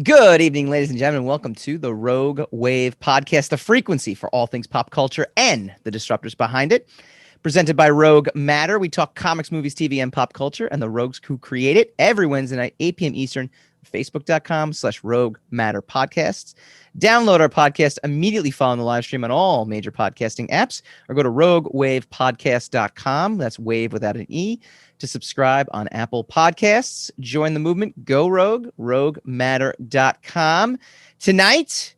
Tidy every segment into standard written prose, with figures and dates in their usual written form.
Good evening, ladies and gentlemen. Welcome to the Rogue Wave podcast, the frequency for all things pop culture and the disruptors behind it. Presented by Rogue Matter, we talk comics, movies, TV, and pop culture, and the rogues who create it every Wednesday night, 8 p.m. Eastern, facebook.com/Rogue Matter Podcasts. Download our podcast immediately following the live stream on all major podcasting apps, or go to roguewavepodcast.com. That's wave without an E. To subscribe on Apple Podcasts. Join the movement. Go Rogue, roguematter.com. Tonight,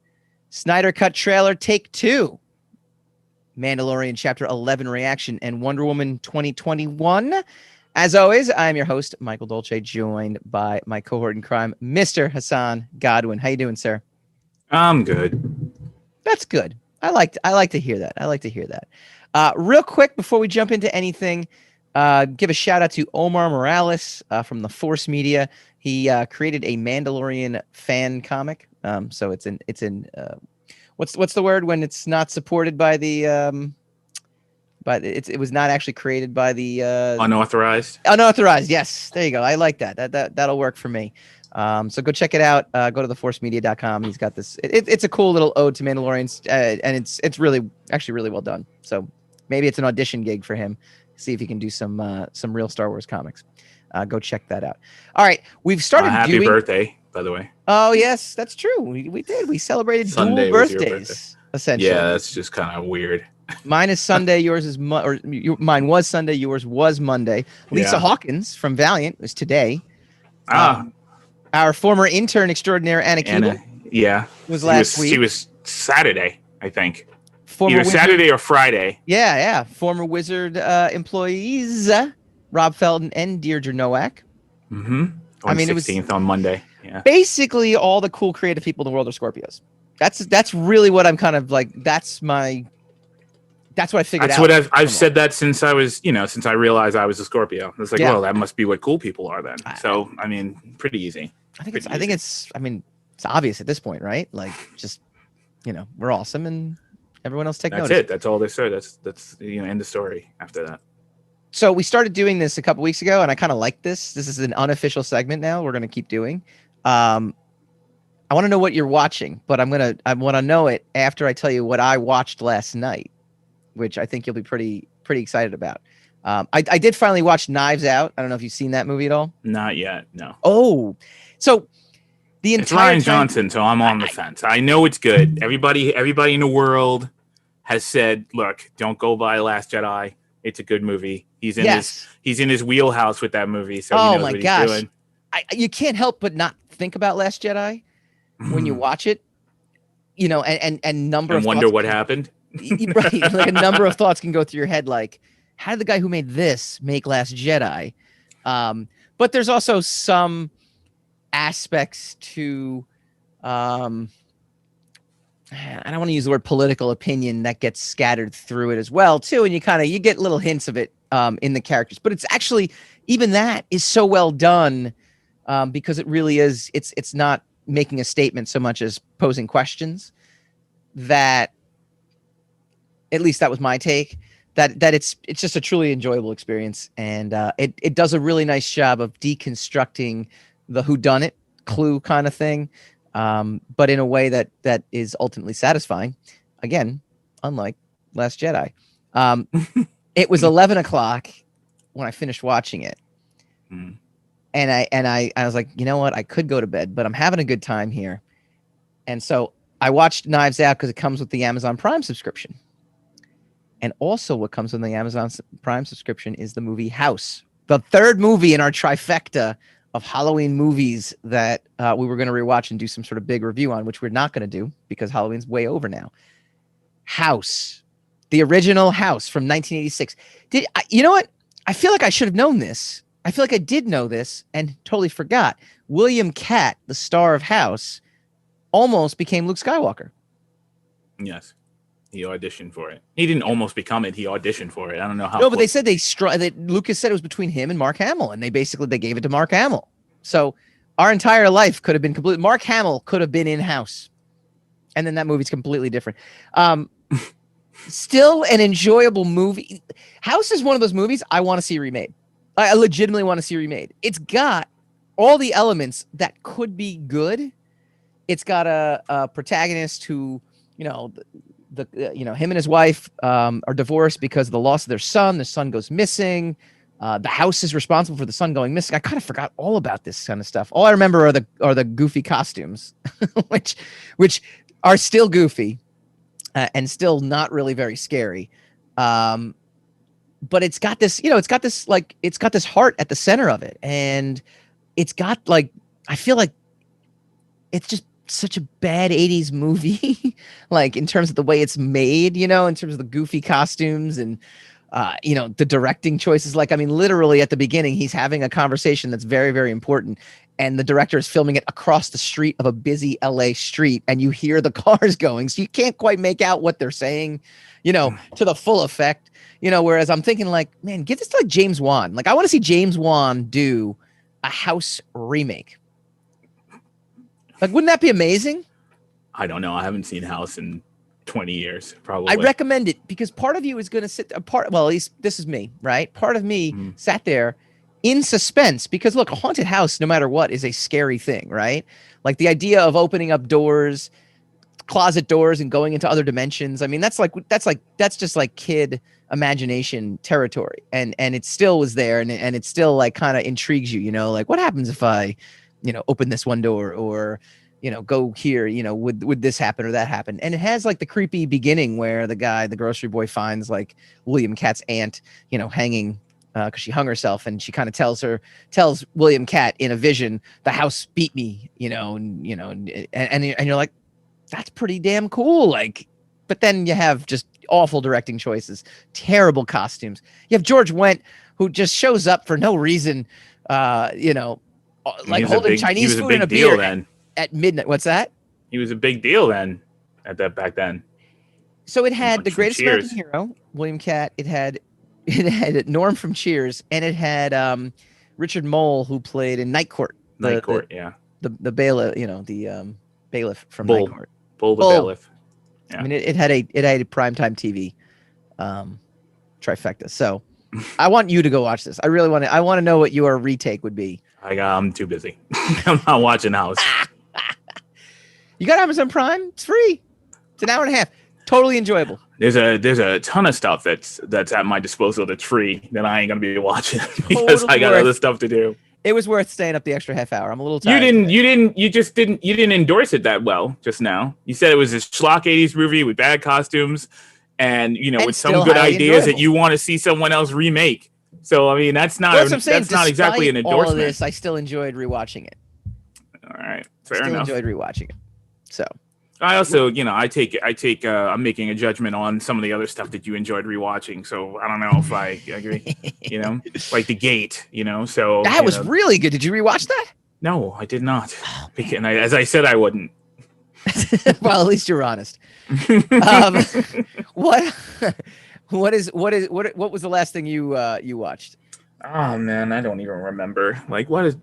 SnyderCut trailer take 2. Mandalorian Chapter 11 reaction and Wonder Woman 2021. As always, I'm your host, Michael Dolce, joined by my cohort in crime, Mr. Hassan Godwin. How you doing, sir? I'm good. That's good. I like to hear that. Real quick, before we jump into anything, give a shout out to Omar Morales from the Force Media. He created a Mandalorian fan comic. So it's in what's the word when it's not supported by the but it was not actually created by the Unauthorized. Unauthorized. Yes, there you go. I like that. That'll work for me. So go check it out. Go to theforcemedia.com. He's got this. It's a cool little ode to Mandalorians, and it's really well done. So maybe it's an audition gig for him. See if he can do some real Star Wars comics. Go check that out. All right, we've started. Happy birthday, by the way. Oh yes, that's true. We did. We celebrated Sunday dual birthdays. Essentially. Yeah, that's just kind of weird. Mine is Sunday. Yours is mine was Sunday. Yours was Monday. Lisa Hawkins from Valiant is today. Our former intern extraordinaire Anna Keeble. Was last week. She was Saturday, I think. Former Either Saturday or Friday. Yeah. Former Wizard employees, Rob Felton and Deirdre Nowak. Mm-hmm. On 16th on Monday. Yeah. Basically, all the cool creative people in the world are Scorpios. That's really what I'm kind of like. That's what I figured out. That's what I've said that since I was, since I realized I was a Scorpio. It's like, well, that must be what cool people are then. So, I mean, pretty easy. I think it's obvious at this point, right? Like, just, we're awesome and everyone else take notice. That's it. That's all they say. That's end of story after that. So we started doing this a couple weeks ago, and I kind of like this. This is an unofficial segment now. We're going to keep doing. I want to know what you're watching, but I want to know it after I tell you what I watched last night, which I think you'll be pretty excited about. I did finally watch Knives Out. I don't know if you've seen that movie at all. Not yet. No. Oh, so it's Ryan Johnson, so I'm on the fence. I know it's good. Everybody in the world has said, "Look, don't go by Last Jedi. It's a good movie." He's in his wheelhouse with that movie, so he knows what he's doing. You can't help but not think about Last Jedi when you watch it. And wonder what happened. Right, like a number of thoughts can go through your head, like, how did the guy who made this make Last Jedi? But there's also some aspects to I don't want to use the word political opinion that gets scattered through it as well too, and you get little hints of it in the characters, but it's actually, even that is so well done because it really is, it's not making a statement so much as posing questions, that at least that was my take, that it's just a truly enjoyable experience, and it does a really nice job of deconstructing the whodunit clue kind of thing, but in a way that is ultimately satisfying. Again, unlike Last Jedi. It was 11 o'clock when I finished watching it, and I was like, you know what? I could go to bed, but I'm having a good time here, and so I watched Knives Out because it comes with the Amazon Prime subscription. And also what comes with the Amazon Prime subscription is the movie House, the third movie in our trifecta of Halloween movies that we were going to rewatch and do some sort of big review on, which we're not going to do because Halloween's way over now. House, the original House from 1986. You know what? I feel like I should have known this. I feel like I did know this and totally forgot. William Catt, the star of House, almost became Luke Skywalker. Yes. He auditioned for it. He didn't almost become it. He auditioned for it. I don't know how. No, but they said that Lucas said it was between him and Mark Hamill, and they gave it to Mark Hamill. So our entire life could have been complete. Mark Hamill could have been in House, and then that movie's completely different. Still an enjoyable movie. House is one of those movies I want to see remade. I legitimately want to see remade. It's got all the elements that could be good, it's got a protagonist who, him and his wife are divorced because of the loss of their son. The son goes missing. The house is responsible for the son going missing. I kind of forgot all about this kind of stuff. All I remember are the goofy costumes, which are still goofy and still not really very scary. But it's got this, it's got this heart at the center of it, and it's got I feel like it's just such a bad 80s movie, like in terms of the way it's made, in terms of the goofy costumes and the directing choices. Literally at the beginning, he's having a conversation that's very, very important, and the director is filming it across the street of a busy LA street, and you hear the cars going, so you can't quite make out what they're saying, to the full effect, whereas I'm thinking man, give this to James Wan. I want to see James Wan do a House remake. Wouldn't that be amazing? I don't know. I haven't seen House in 20 years, probably. I recommend it because part of you is going to sit apart. Well, at least this is me, right? Part of me sat there in suspense because look, a haunted house, no matter what, is a scary thing, right? The idea of opening up doors, closet doors, and going into other dimensions. That's just kid imagination territory. And it still was there. And it still kind of intrigues you, what happens if I, open this one door or, go here, would this happen or that happen? And it has the creepy beginning where the grocery boy finds William Cat's aunt, hanging because she hung herself, and she kind of tells William Cat in a vision, the house beat me, and you're like, that's pretty damn cool. But then you have just awful directing choices, terrible costumes. You have George Wendt, who just shows up for no reason, holding Chinese food and a beer at midnight. What's that? He was a big deal then, back then. So it had the greatest American hero, William Cat. It had Norm from Cheers, and it had Richard Mole, who played in Night Court. The bailiff, the bailiff from Night Court. Bull the bailiff. Yeah. It had a primetime TV trifecta. So I want you to go watch this. I really want to. I want to know what your retake would be. I'm too busy. I'm not watching House. You got Amazon Prime? It's free. It's an hour and a half. Totally enjoyable. There's a ton of stuff that's at my disposal that's free that I ain't gonna be watching because I got other stuff to do. It was worth staying up the extra half hour. I'm a little tired. You didn't endorse it that well just now. You said it was a schlock 80s movie with bad costumes and with some good ideas that you want to see someone else remake. So that's not exactly an endorsement. All of this, I still enjoyed rewatching it. All right, fair enough. Enjoyed rewatching it. So I also, I'm making a judgment on some of the other stuff that you enjoyed rewatching. So I don't know if I agree, like The Gate, so. That was really good. Did you rewatch that? No, I did not. And as I said, I wouldn't. Well, at least you're honest. What was the last thing you watched? Oh man, I don't even remember. What is,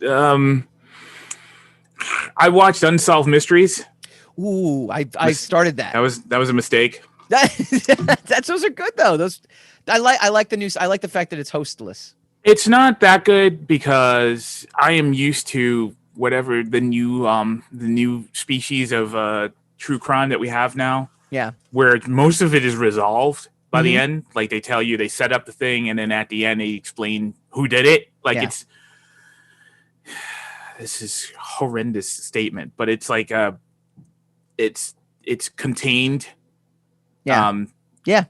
I watched Unsolved Mysteries. Ooh, I started that. That was a mistake. Those are good though. Those I like the news. I like the fact that it's hostless. It's not that good because I am used to whatever the new species of true crime that we have now. Yeah, where most of it is resolved by the end. They tell you they set up the thing, and then at the end they explain who did it. This is a horrendous statement, but it's it's contained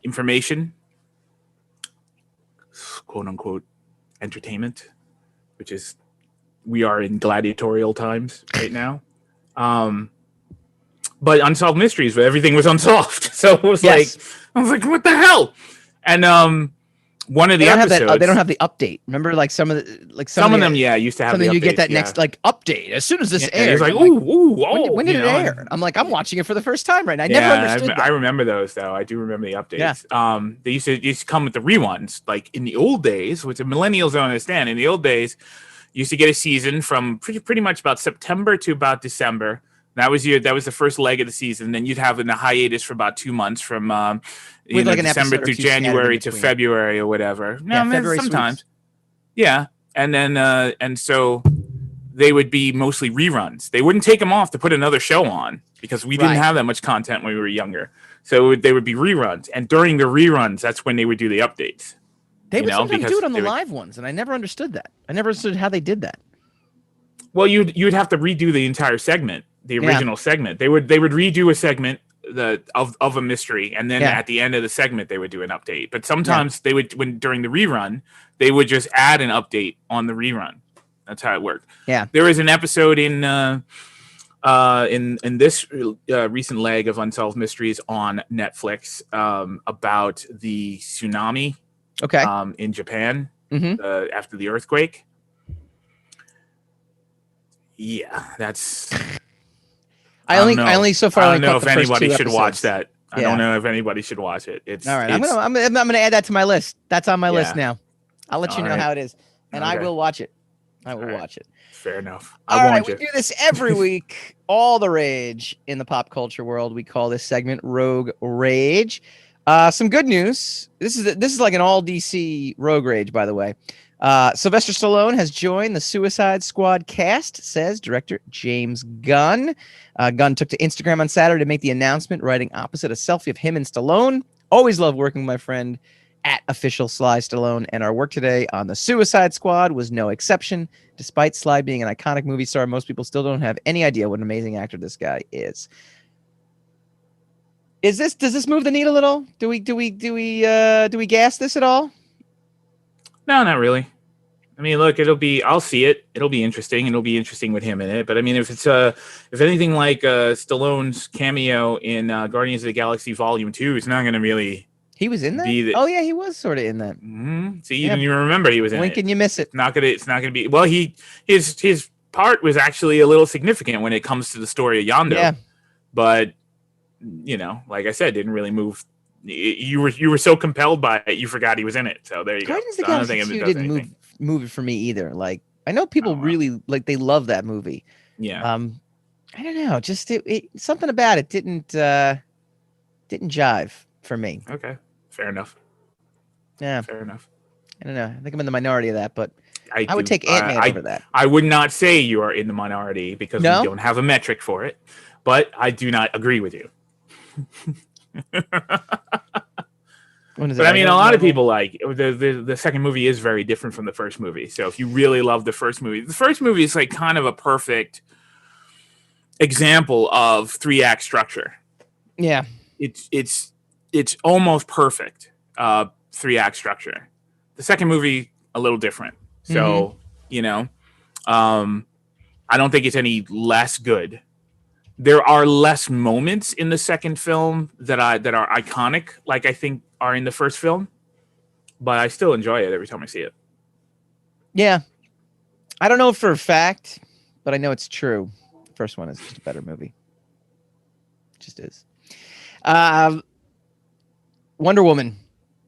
information, quote unquote entertainment, which is we are in gladiatorial times right now. But Unsolved Mysteries, where everything was unsolved. So it was I was like, what the hell? And one of the episodes, they don't have the update. Remember, some of them, used to have. Something the you get that next update as soon as this airs. It's when did it air? I'm like, I'm watching it for the first time right now. I never understood. I remember those though. I do remember the updates. Yeah. They used to come with the reruns. In the old days, which the millennials don't understand. In the old days, you used to get a season from pretty much about September to about December. That was the first leg of the season. Then you'd have a hiatus for about 2 months from December to January to February or whatever. No, February sometimes. Sweeps. Yeah, and then and so they would be mostly reruns. They wouldn't take them off to put another show on because we didn't have that much content when we were younger. So they would be reruns. And during the reruns, that's when they would do the updates. They would sometimes do it on the live ones, and I never understood that. I never understood how they did that. Well, you'd have to redo the entire segment, the original segment. They would redo a segment of a mystery, and then at the end of the segment they would do an update. But sometimes they would, during the rerun, they would just add an update on the rerun. That's how it worked. Yeah, there was an episode in this recent leg of Unsolved Mysteries on Netflix about the tsunami. Okay. In Japan after the earthquake. Yeah, that's. I only so far. I don't know if anybody should watch that. I don't know if anybody should watch it. It's all right. I'm gonna add that to my list. That's on my list now. I'll let you know how it is, and I will watch it. I will watch it. Fair enough. All right, we do this every week. All the rage in the pop culture world. We call this segment Rogue Rage. Some good news. This is like an all DC Rogue Rage, by the way. Sylvester Stallone has joined the Suicide Squad cast, says director James Gunn. Gunn took to Instagram on Saturday to make the announcement, writing opposite a selfie of him and Stallone. Always love working with my friend at official Sly Stallone, and our work today on the Suicide Squad was no exception. Despite Sly being an iconic movie star, most people still don't have any idea what an amazing actor this guy is. Does this move the needle at all? Do we gas this at all? No, not really. I mean, look, I'll see it. It'll be interesting. It'll be interesting with him in it. But I mean, if it's if anything like Stallone's cameo in Guardians of the Galaxy Volume 2, it's not going to really. He was in that. Oh yeah, he was sort of in that. Mm-hmm. See, you didn't even remember he was in it. Blink and you miss it. It's not gonna be. Well, his part was actually a little significant when it comes to the story of Yondu. Yeah. But like I said, didn't really move. You were so compelled by it, you forgot he was in it. So there you go. Guardians of the Galaxy 2 didn't move it for me either. Like I know people really they love that movie. Yeah. I don't know. Just it something about it didn't jive for me. Okay. Fair enough. Yeah. Fair enough. I don't know. I think I'm in the minority of that, but I would take Ant-Man over that. I would not say you are in the minority because we don't have a metric for it, but I do not agree with you. But I mean, a lot of people like the second movie is very different from the first movie. So if you really love the first movie is like kind of a perfect example of 3-act structure. Yeah. It's almost perfect 3-act structure. The second movie a little different. So, I don't think it's any less good. There are less moments in the second film that are iconic, like I think are in the first film, but I still enjoy it every time I see it. Yeah. I don't know for a fact, but I know it's true. The first one is just a better movie. It just is. Wonder Woman.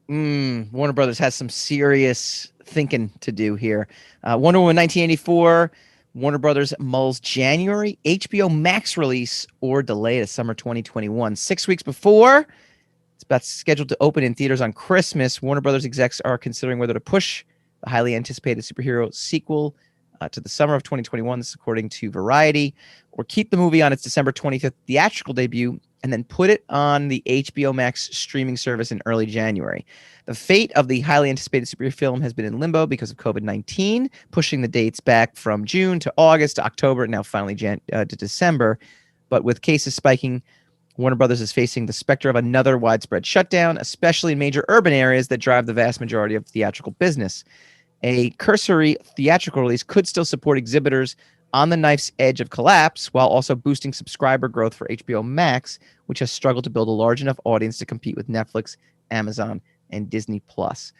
Warner Brothers has some serious thinking to do here. Wonder Woman 1984, Warner Brothers mulls January HBO Max release or delay to summer 2021. 6 weeks before it's about scheduled to open in theaters on Christmas, Warner Brothers execs are considering whether to push the highly anticipated superhero sequel to the summer of 2021, this is according to Variety, or keep the movie on its December 25th theatrical debut and then put it on the HBO Max streaming service in early January. The fate of the highly anticipated superhero film has been in limbo because of COVID-19, pushing the dates back from June to August to October, and now finally to December. But with cases spiking, Warner Brothers is facing the specter of another widespread shutdown, especially in major urban areas that drive the vast majority of theatrical business. A cursory theatrical release could still support exhibitors on the knife's edge of collapse while also boosting subscriber growth for HBO Max, which has struggled to build a large enough audience to compete with Netflix, Amazon, and Disney Plus.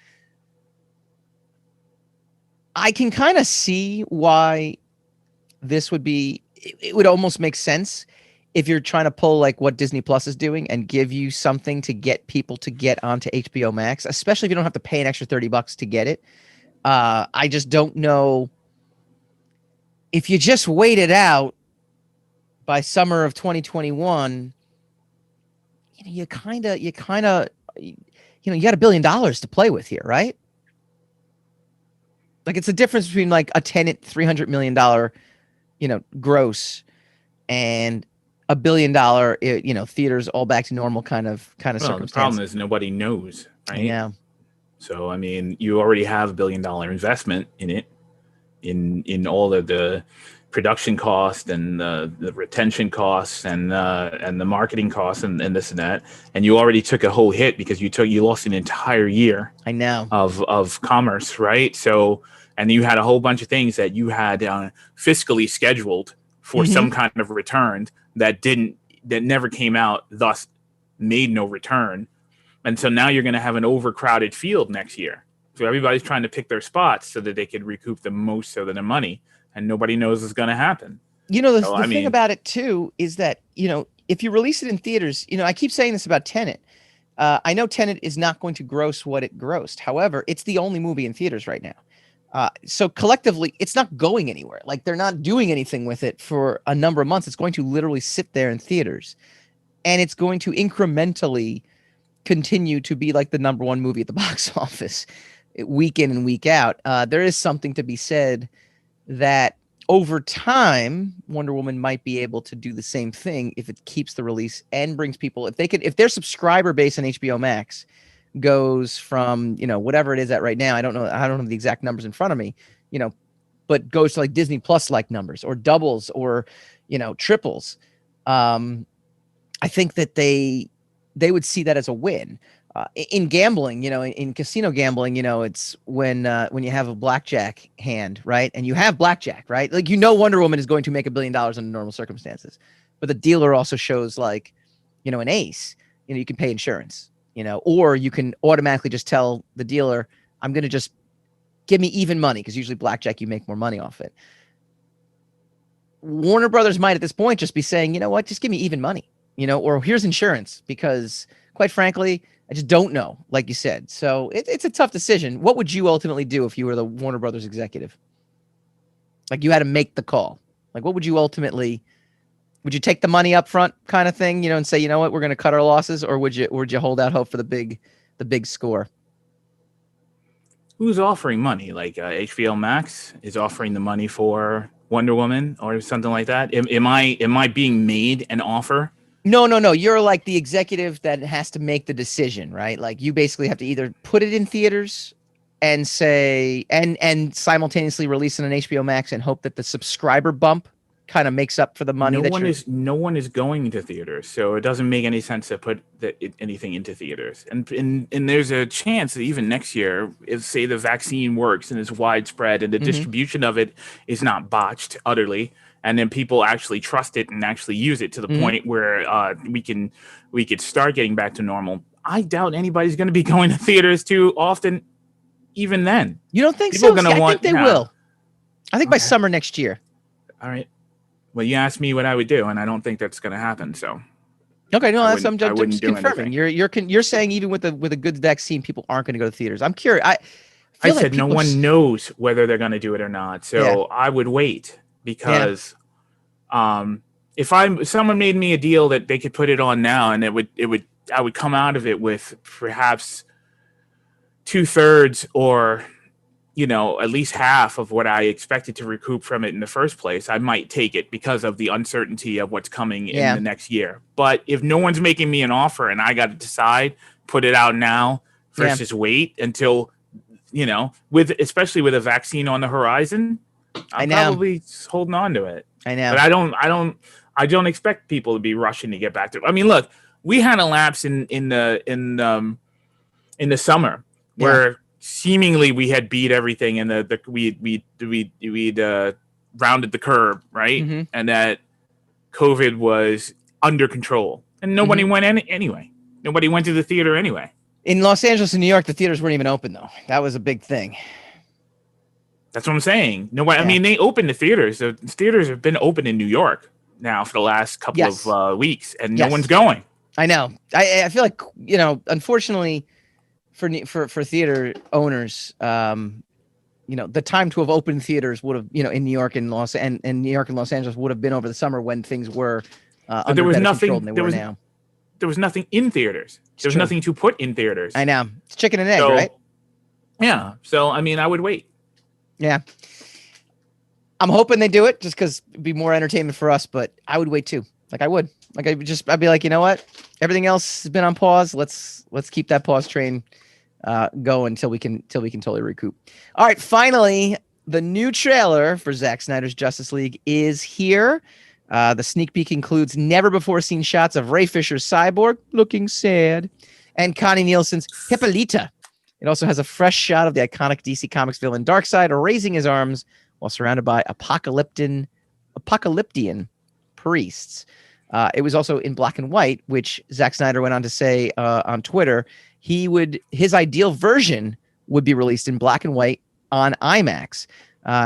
I can kind of see why this would be, it would almost make sense if you're trying to pull like what Disney Plus is doing and give you something to get people to get onto HBO Max, especially if you don't have to pay an extra $30 to get it. I just don't know if you just wait it out by summer of 2021, you got $1 billion to play with here, right? Like it's the difference between like a $300 million gross, and $1 billion, theaters all back to normal kind of Well, circumstance. the problem is nobody knows, right? I know. So, I mean, you already have $1 billion investment in it, in all of the production costs and the retention costs and the marketing costs and this and that, and you already took a whole hit because you lost an entire year. I know. Of commerce, right? So, and you had a whole bunch of things that you had fiscally scheduled for some kind of return that never came out, thus made no return. And so now you're going to have an overcrowded field next year. So everybody's trying to pick their spots so that they could recoup the most of their money, and nobody knows what's going to happen. The thing about it too is that, if you release it in theaters, I keep saying this about Tenet. I know Tenet is not going to gross what it grossed. However, it's the only movie in theaters right now. So collectively, it's not going anywhere. Like, they're not doing anything with it for a number of months. It's going to literally sit there in theaters, and it's going to incrementally continue to be like the number one movie at the box office week in and week out. There is something to be said that over time, Wonder Woman might be able to do the same thing if it keeps the release and brings people, if their subscriber base on HBO Max goes from, whatever it is at right now, I don't know the exact numbers in front of me, but goes to like Disney Plus like numbers or doubles or, triples. I think that they would see that as a win. In gambling, in casino gambling, it's when you have a blackjack hand, right? And you have blackjack, right? Like, Wonder Woman is going to make $1 billion under normal circumstances, but the dealer also shows like, an ace, you can pay insurance, or you can automatically just tell the dealer, I'm going to just give me even money, because usually blackjack, you make more money off it. Warner Brothers might at this point just be saying, you know what, just give me even money, or here's insurance, because quite frankly, I just don't know, like you said. So it's a tough decision. What would you ultimately do if you were the Warner Brothers executive? Like, you had to make the call. Like, what would you ultimately? Would you take the money up front, kind of thing, and say, you know what, we're going to cut our losses, or would you hold out hope for the big score? Who's offering money? Like HBO Max is offering the money for Wonder Woman or something like that. Am I being made an offer? No. You're like the executive that has to make the decision, right? Like, you basically have to either put it in theaters and say, and simultaneously release it on HBO Max and hope that the subscriber bump kind of makes up for the money. No one is going to theaters, so it doesn't make any sense to put anything into theaters. And there's a chance that even next year, if say the vaccine works and is widespread and the distribution of it is not botched utterly, and then people actually trust it and actually use it to the point where we could start getting back to normal. I doubt anybody's going to be going to theaters too often. Even then, you don't think so? I think they will. I think by summer next year. All right. Well, you asked me what I would do, and I don't think that's going to happen. So, okay, no, I'm just confirming. You're saying even with a good vaccine, people aren't going to go to theaters. I'm curious. I said no one knows whether they're going to do it or not. So I would wait, because if someone made me a deal that they could put it on now, and I would come out of it with perhaps 2/3 or at least half of what I expected to recoup from it in the first place, I might take it because of the uncertainty of what's coming in the next year. But if no one's making me an offer and I got to decide, put it out now versus wait until, especially with a vaccine on the horizon, I'm probably holding on to it. I know. But I don't expect people to be rushing to get back to it. I mean, look, we had a lapse in the summer where seemingly we had beat everything, and we'd rounded the curve, right? And that COVID was under control, and nobody went anyway. Nobody went to the theater anyway. In Los Angeles and New York, the theaters weren't even open, though. That was a big thing. That's what I'm saying. Nobody. I mean, they opened the theaters. The theaters have been open in New York now for the last couple of weeks, and no one's going. I know. I feel like, unfortunately, for theater owners, the time to have opened theaters would have, in New York and Los Angeles would have been over the summer when things were under better control than they were now. There was nothing in theaters. There was nothing to put in theaters. I know. It's chicken and egg, right? Yeah. So, I mean, I would wait. Yeah. I'm hoping they do it just because it'd be more entertainment for us, but I would wait too. Like I would. Like I'd be like, you know what? Everything else has been on pause. Let's keep that pause train going until we can totally recoup. All right, finally, the new trailer for Zack Snyder's Justice League is here. The sneak peek includes never before seen shots of Ray Fisher's Cyborg looking sad and Connie Nielsen's Hippolyta. It also has a fresh shot of the iconic DC Comics villain Darkseid raising his arms while surrounded by apocalyptian priests. It was also in black and white, which Zack Snyder went on to say on Twitter his ideal version would be released in black and white on IMAX.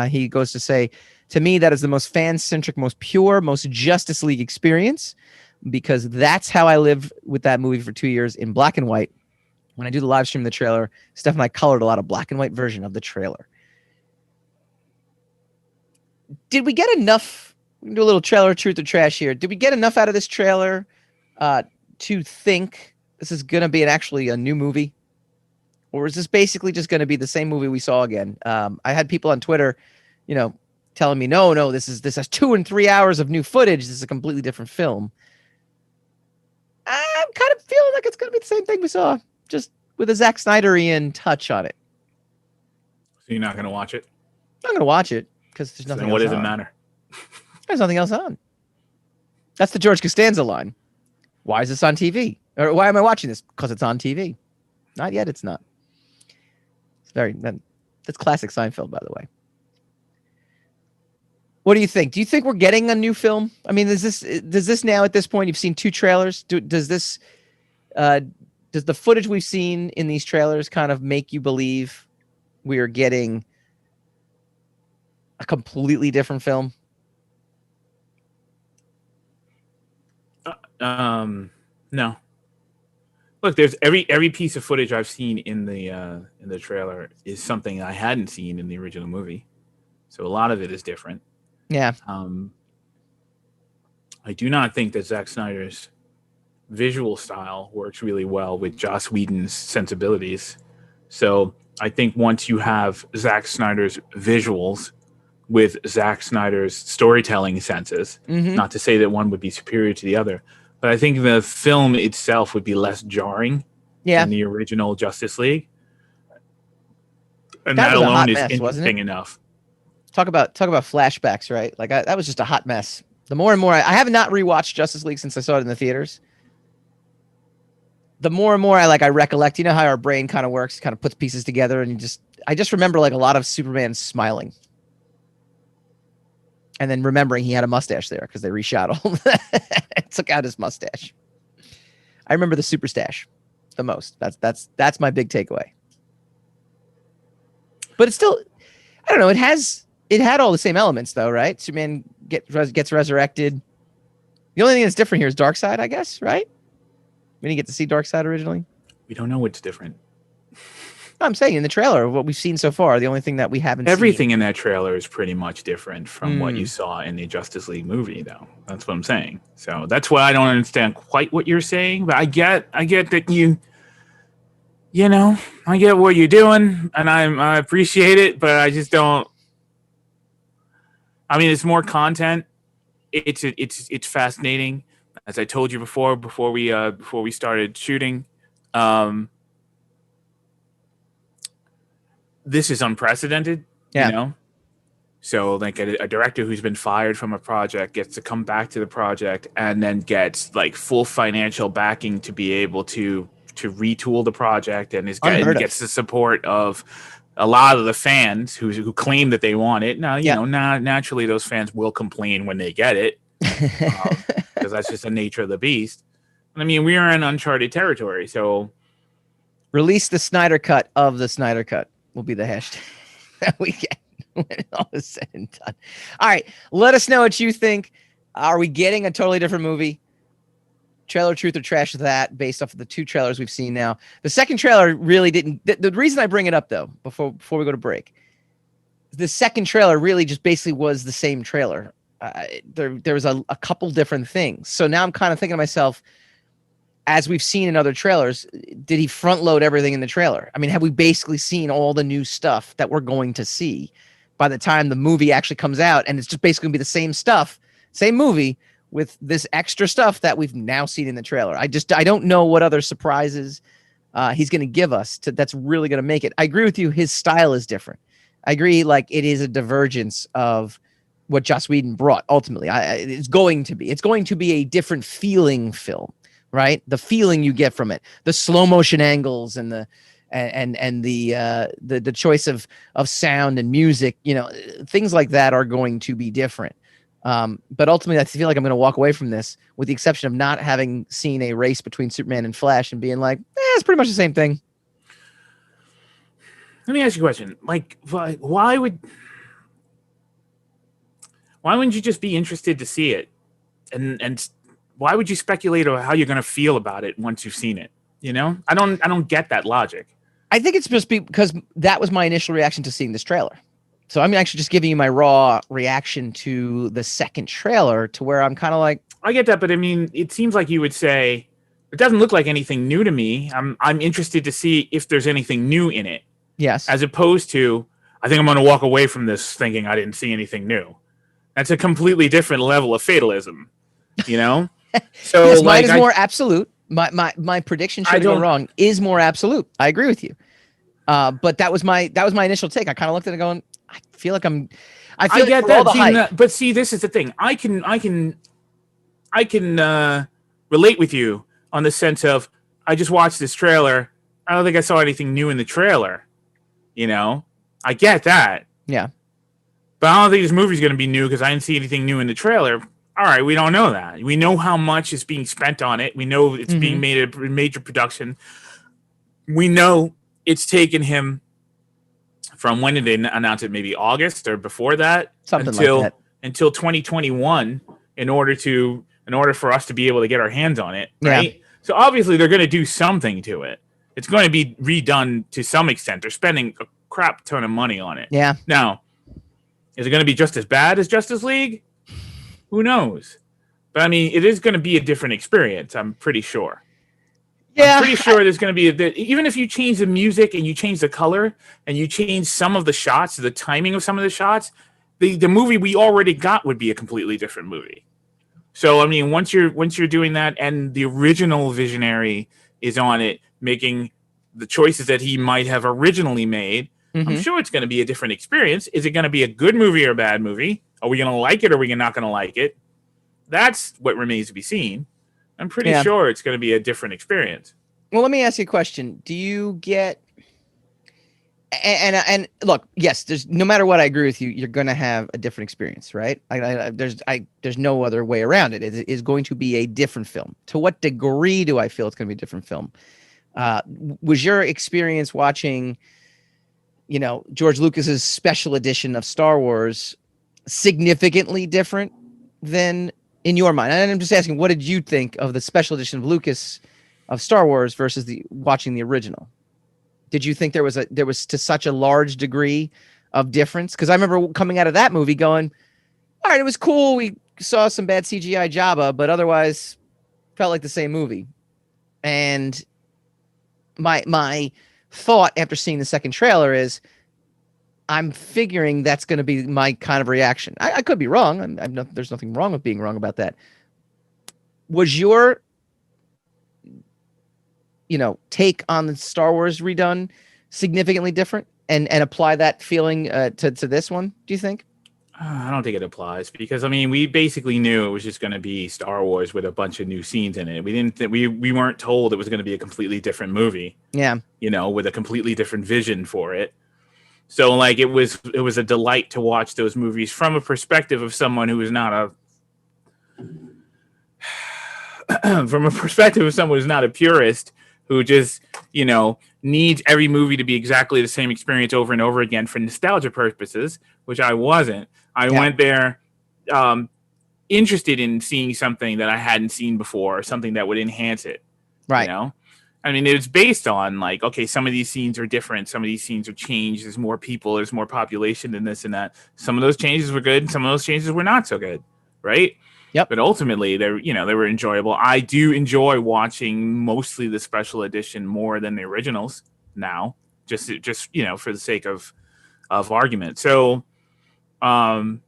He goes to say, to me, that is the most fan-centric, most pure, most Justice League experience, because that's how I lived with that movie for 2 years in black and white. When I do the live stream of the trailer, Steph and I colored a lot of black and white version of the trailer. Did we get enough? We can do a little trailer truth or trash here. Did we get enough out of this trailer to think this is going to be actually a new movie? Or is this basically just going to be the same movie we saw again? I had people on Twitter, telling me, no, this has 2 and 3 hours of new footage. This is a completely different film. I'm kind of feeling like it's going to be the same thing we saw, just with a Zack Snyderian touch on it. So you're not going to watch it? I'm not going to watch it because there's nothing else on. What does it matter? There's nothing else on. That's the George Costanza line. Why is this on TV? Or why am I watching this? Because it's on TV. Not yet, it's not. That's classic Seinfeld, by the way. What do you think? Do you think we're getting a new film? I mean, does this now at this point, you've seen 2 trailers? Does the footage we've seen in these trailers kind of make you believe we are getting a completely different film? No. Look, there's every piece of footage I've seen in the trailer is something I hadn't seen in the original movie, so a lot of it is different. Yeah. I do not think that Zack Snyder's visual style works really well with Joss Whedon's sensibilities. So I think once you have Zack Snyder's visuals with Zack Snyder's storytelling senses, not to say that one would be superior to the other, but I think the film itself would be less jarring than the original Justice League. And that alone is interesting enough. Talk about flashbacks, right? Like that was just a hot mess. The more and more I have not rewatched Justice League since I saw it in the theaters. The more and more I recollect, you know how our brain kind of works, kind of puts pieces together, and I just remember like a lot of Superman smiling. And then remembering he had a mustache there because they reshot all that. Took out his mustache. I remember the super stash the most. That's my big takeaway. But it's still, I don't know. It had all the same elements though, right? Superman gets resurrected. The only thing that's different here is Darkseid, I guess, right? We didn't get to see Darkseid originally. We don't know what's different. I'm saying in the trailer, what we've seen so far, the only thing that we haven't Everything seen. in that trailer is pretty much different from what you saw in the Justice League movie, though. That's what I'm saying. So that's why I don't understand quite what you're saying, but I get that I get what you're doing, and I appreciate it, but I just don't. I mean, it's more content. It's fascinating, as I told you before we started shooting. This is unprecedented, So like a director who's been fired from a project gets to come back to the project and then gets like full financial backing to be able to retool the project and gets the support of a lot of the fans who claim that they want it. Now, naturally those fans will complain when they get it because that's just the nature of the beast. I mean, we are in uncharted territory, so release the Snyder cut of the Snyder cut will be the hashtag that we get when it all is said and done. All right, let us know what you think. Are we getting a totally different movie? Trailer truth or trash that based off of the 2 trailers we've seen now. The second trailer really didn't. The reason I bring it up though, before we go to break, the second trailer really just basically was the same trailer. There was a couple different things. So now I'm kind of thinking to myself, as we've seen in other trailers, did he front load everything in the trailer? I mean, have we basically seen all the new stuff that we're going to see by the time the movie actually comes out, and it's just basically gonna be the same stuff, same movie with this extra stuff that we've now seen in the trailer. I don't know what other surprises he's going to give us that's really going to make it. I agree with you. His style is different. I agree. Like, it is a divergence of what Joss Whedon brought. Ultimately, it's going to be a different feeling film, right? The feeling you get from it, the slow motion angles and the choice of sound and music, things like that are going to be different. But ultimately, I feel like I'm going to walk away from this with the exception of not having seen a race between Superman and Flash and being like, it's pretty much the same thing. Let me ask you a question. Like, why wouldn't you just be interested to see it? And why would you speculate about how you're going to feel about it once you've seen it? I don't get that logic. I think it's just because that was my initial reaction to seeing this trailer. So I'm actually just giving you my raw reaction to the second trailer, to where I'm kind of like, I get that, but I mean, it seems like you would say it doesn't look like anything new to me. I'm interested to see if there's anything new in it. Yes. As opposed to, I think I'm going to walk away from this thinking I didn't see anything new. That's a completely different level of fatalism, So yes, mine is more absolute. My prediction, should go wrong, is more absolute. I agree with you. But that was my initial take. I kind of looked at it going, I feel like I get that. But see, this is the thing. I can relate with you on the sense of, I just watched this trailer. I don't think I saw anything new in the trailer. I get that. Yeah. But I don't think this movie's going to be new because I didn't see anything new in the trailer. All right, we don't know that. We know how much is being spent on it. We know it's being made a major production. We know it's taken him from, when did they announce it? Maybe August or before that? Until 2021 in order for us to be able to get our hands on it, right? Yeah. So obviously they're going to do something to it. It's going to be redone to some extent. They're spending a crap ton of money on it. Yeah. Now, is it going to be just as bad as Justice League? Who knows? But I mean, it is going to be a different experience, I'm pretty sure. Yeah, I'm pretty sure there's going to be even if you change the music and you change the color and you change some of the shots, the timing of some of the shots, the movie we already got would be a completely different movie. So I mean, once you're doing that and the original visionary is on it, making the choices that he might have originally made, I'm sure it's going to be a different experience. Is it going to be a good movie or a bad movie? Are we going to like it or are we not going to like it? That's what remains to be seen. I'm pretty sure it's going to be a different experience. Well, let me ask you a question. Do you get and look, yes, there's no matter what, I agree with you. You're going to have a different experience, right? There's no other way around it. It is going to be a different film. To what degree do I feel it's going to be a different film? Was your experience watching, George Lucas's special edition of Star Wars significantly different than in your mind? And I'm just asking, what did you think of the special edition of Lucas of Star Wars versus watching the original? Did you think there was to such a large degree of difference? Because I remember coming out of that movie going, all right, it was cool. We saw some bad CGI Jabba, but otherwise felt like the same movie. And my thought after seeing the second trailer is, I'm figuring that's going to be my kind of reaction. I could be wrong. There's nothing wrong with being wrong about that. Was your take on the Star Wars redone significantly different, and apply that feeling to this one, do you think? I don't think it applies because, I mean, we basically knew it was just going to be Star Wars with a bunch of new scenes in it. We didn't we weren't told it was going to be a completely different movie. Yeah. With a completely different vision for it. So like it was a delight to watch those movies from a perspective of someone who is not a purist who just, needs every movie to be exactly the same experience over and over again for nostalgia purposes, which I wasn't. I went there interested in seeing something that I hadn't seen before, or something that would enhance it. Right. I mean, it was based on like, okay, some of these scenes are different. Some of these scenes are changed. There's more people. There's more population than this and that. Some of those changes were good. Some of those changes were not so good. Right. Yep. But ultimately, they were enjoyable. I do enjoy watching mostly the special edition more than the originals now, just for the sake of argument. So That's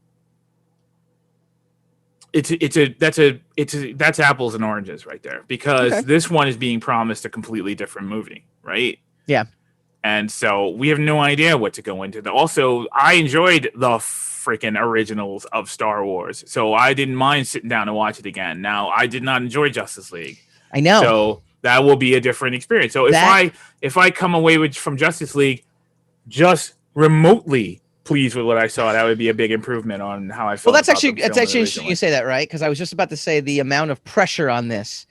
apples and oranges right there, because this one is being promised a completely different movie, right? Yeah. And so we have no idea what to go into. Also, I enjoyed the freaking originals of Star Wars, so I didn't mind sitting down and watch it again. Now, I did not enjoy Justice League. I know. So that will be a different experience. So if I come away from Justice League just remotely pleased with what I saw, that would be a big improvement on how I felt. Well, that's actually interesting you say that, right? Because I was just about to say the amount of pressure on this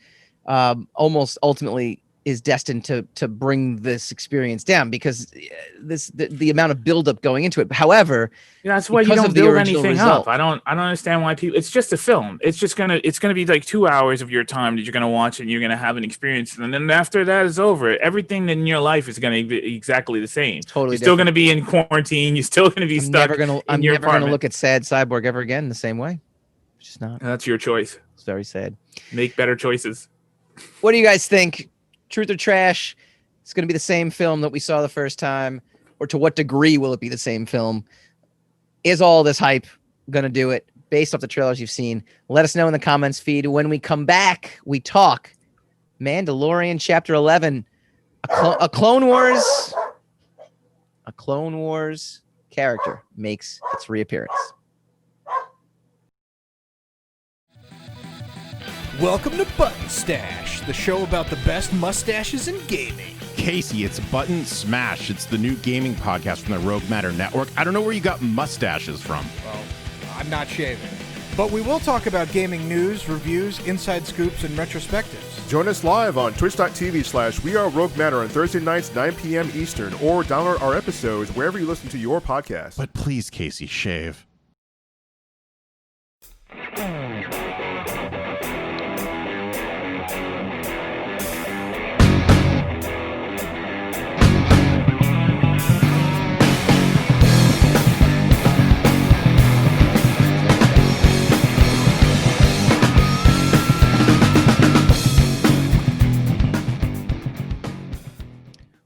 almost ultimately is destined to bring this experience down, because the amount of buildup going into it. However, that's why you don't build anything up. I don't understand why people. It's just a film. It's gonna be like 2 hours of your time that you're gonna watch, and you're gonna have an experience, and then after that is over, everything in your life is gonna be exactly the same. Totally, you're still gonna be in quarantine. You're still gonna be stuck. I'm never gonna look at sad Cyborg ever again the same way. It's just not. That's your choice. It's very sad. Make better choices. What do you guys think? Truth or trash? It's going to be the same film that we saw the first time, or to what degree will it be the same film? Is all this hype going to do it based off the trailers you've seen? Let us know in the comments feed. When we come back, we talk Mandalorian Chapter 11, a Clone Wars character makes its reappearance. Welcome to Button Stash, the show about the best mustaches in gaming. Casey, it's Button Smash. It's the new gaming podcast from the Rogue Matter Network. I don't know where you got mustaches from. Well, I'm not shaving. But we will talk about gaming news, reviews, inside scoops, and retrospectives. Join us live on twitch.tv/WeAreRogueMatter on Thursday nights, 9 p.m. Eastern, or download our episodes wherever you listen to your podcast. But please, Casey, shave.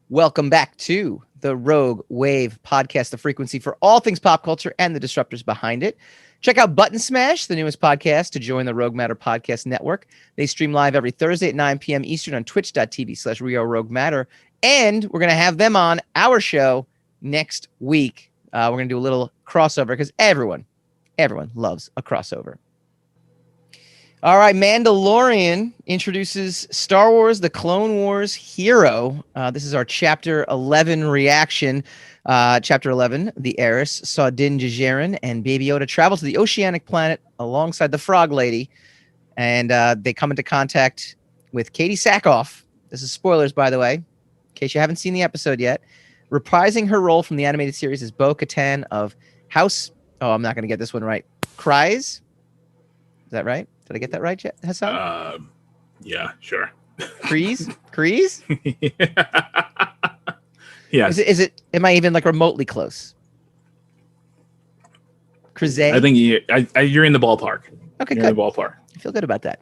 Welcome back to the Rogue Wave podcast, the frequency for all things pop culture and the disruptors behind it. Check out Button Smash, the newest podcast to join the Rogue Matter Podcast Network. They stream live every Thursday at 9 p.m. Eastern on twitch.tv/RealRogueMatter. And we're going to have them on our show next week. We're going to do a little crossover because everyone loves a crossover. All right, Mandalorian introduces Star Wars, the Clone Wars hero. This is our Chapter 11 reaction. Chapter 11, the heiress saw Din Djarin and Baby Yoda travel to the oceanic planet alongside the Frog Lady, and they come into contact with Katie Sackhoff. This is spoilers, by the way, in case you haven't seen the episode yet. Reprising her role from the animated series is Bo-Katan of House... Oh, I'm not going to get this one right. Kryze? Is that right? Did I get that right, Hassan? Yeah, sure. Kryze? Yeah. Is it? Am I even like remotely close? Kryze? I think you're in the ballpark. Okay, you're good. in the ballpark. I feel good about that.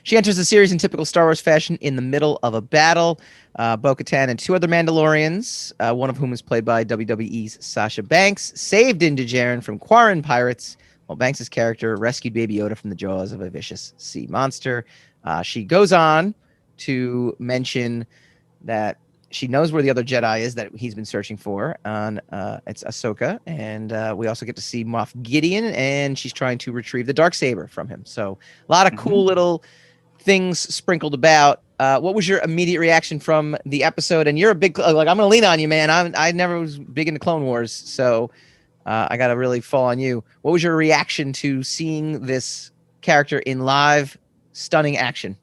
She enters the series in typical Star Wars fashion in the middle of a battle. Bo-Katan and two other Mandalorians, one of whom is played by WWE's Sasha Banks, saved Din Djarin from Quarren pirates, while Banks' character rescued Baby Yoda from the jaws of a vicious sea monster. She goes on to mention that she knows where the other Jedi is that he's been searching for. It's Ahsoka, and we also get to see Moff Gideon, and she's trying to retrieve the Darksaber from him. So a lot of cool little things sprinkled about. What was your immediate reaction from the episode? And you're a big, like, I'm going to lean on you, man. I never was big into Clone Wars, so I got to really fall on you. What was your reaction to seeing this character in live, stunning action?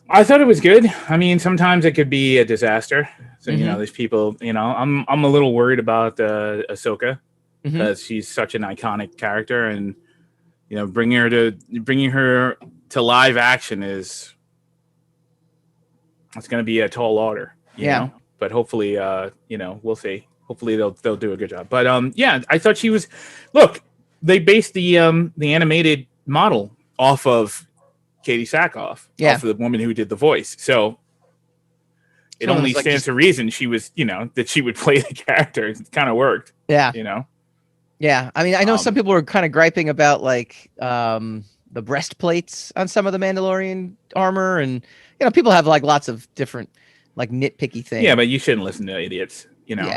I thought it was good. I mean, sometimes it could be a disaster. So, you know, there's people, you know, I'm a little worried about Ahsoka because she's such an iconic character, and, you know, bringing her to live action it's going to be a tall order, you know, but hopefully, you know, we'll see. Hopefully they'll do a good job. But yeah, I thought she was. Look, they based the animated model off of Katie Sackhoff, off of the woman who did the voice. So it only stands to reason she was, that she would play the character. It kind of worked. Yeah. Yeah. I mean, I know some people were kind of griping about like the breastplates on some of the Mandalorian armor, and people have like lots of different like nitpicky things. Yeah, but you shouldn't listen to idiots.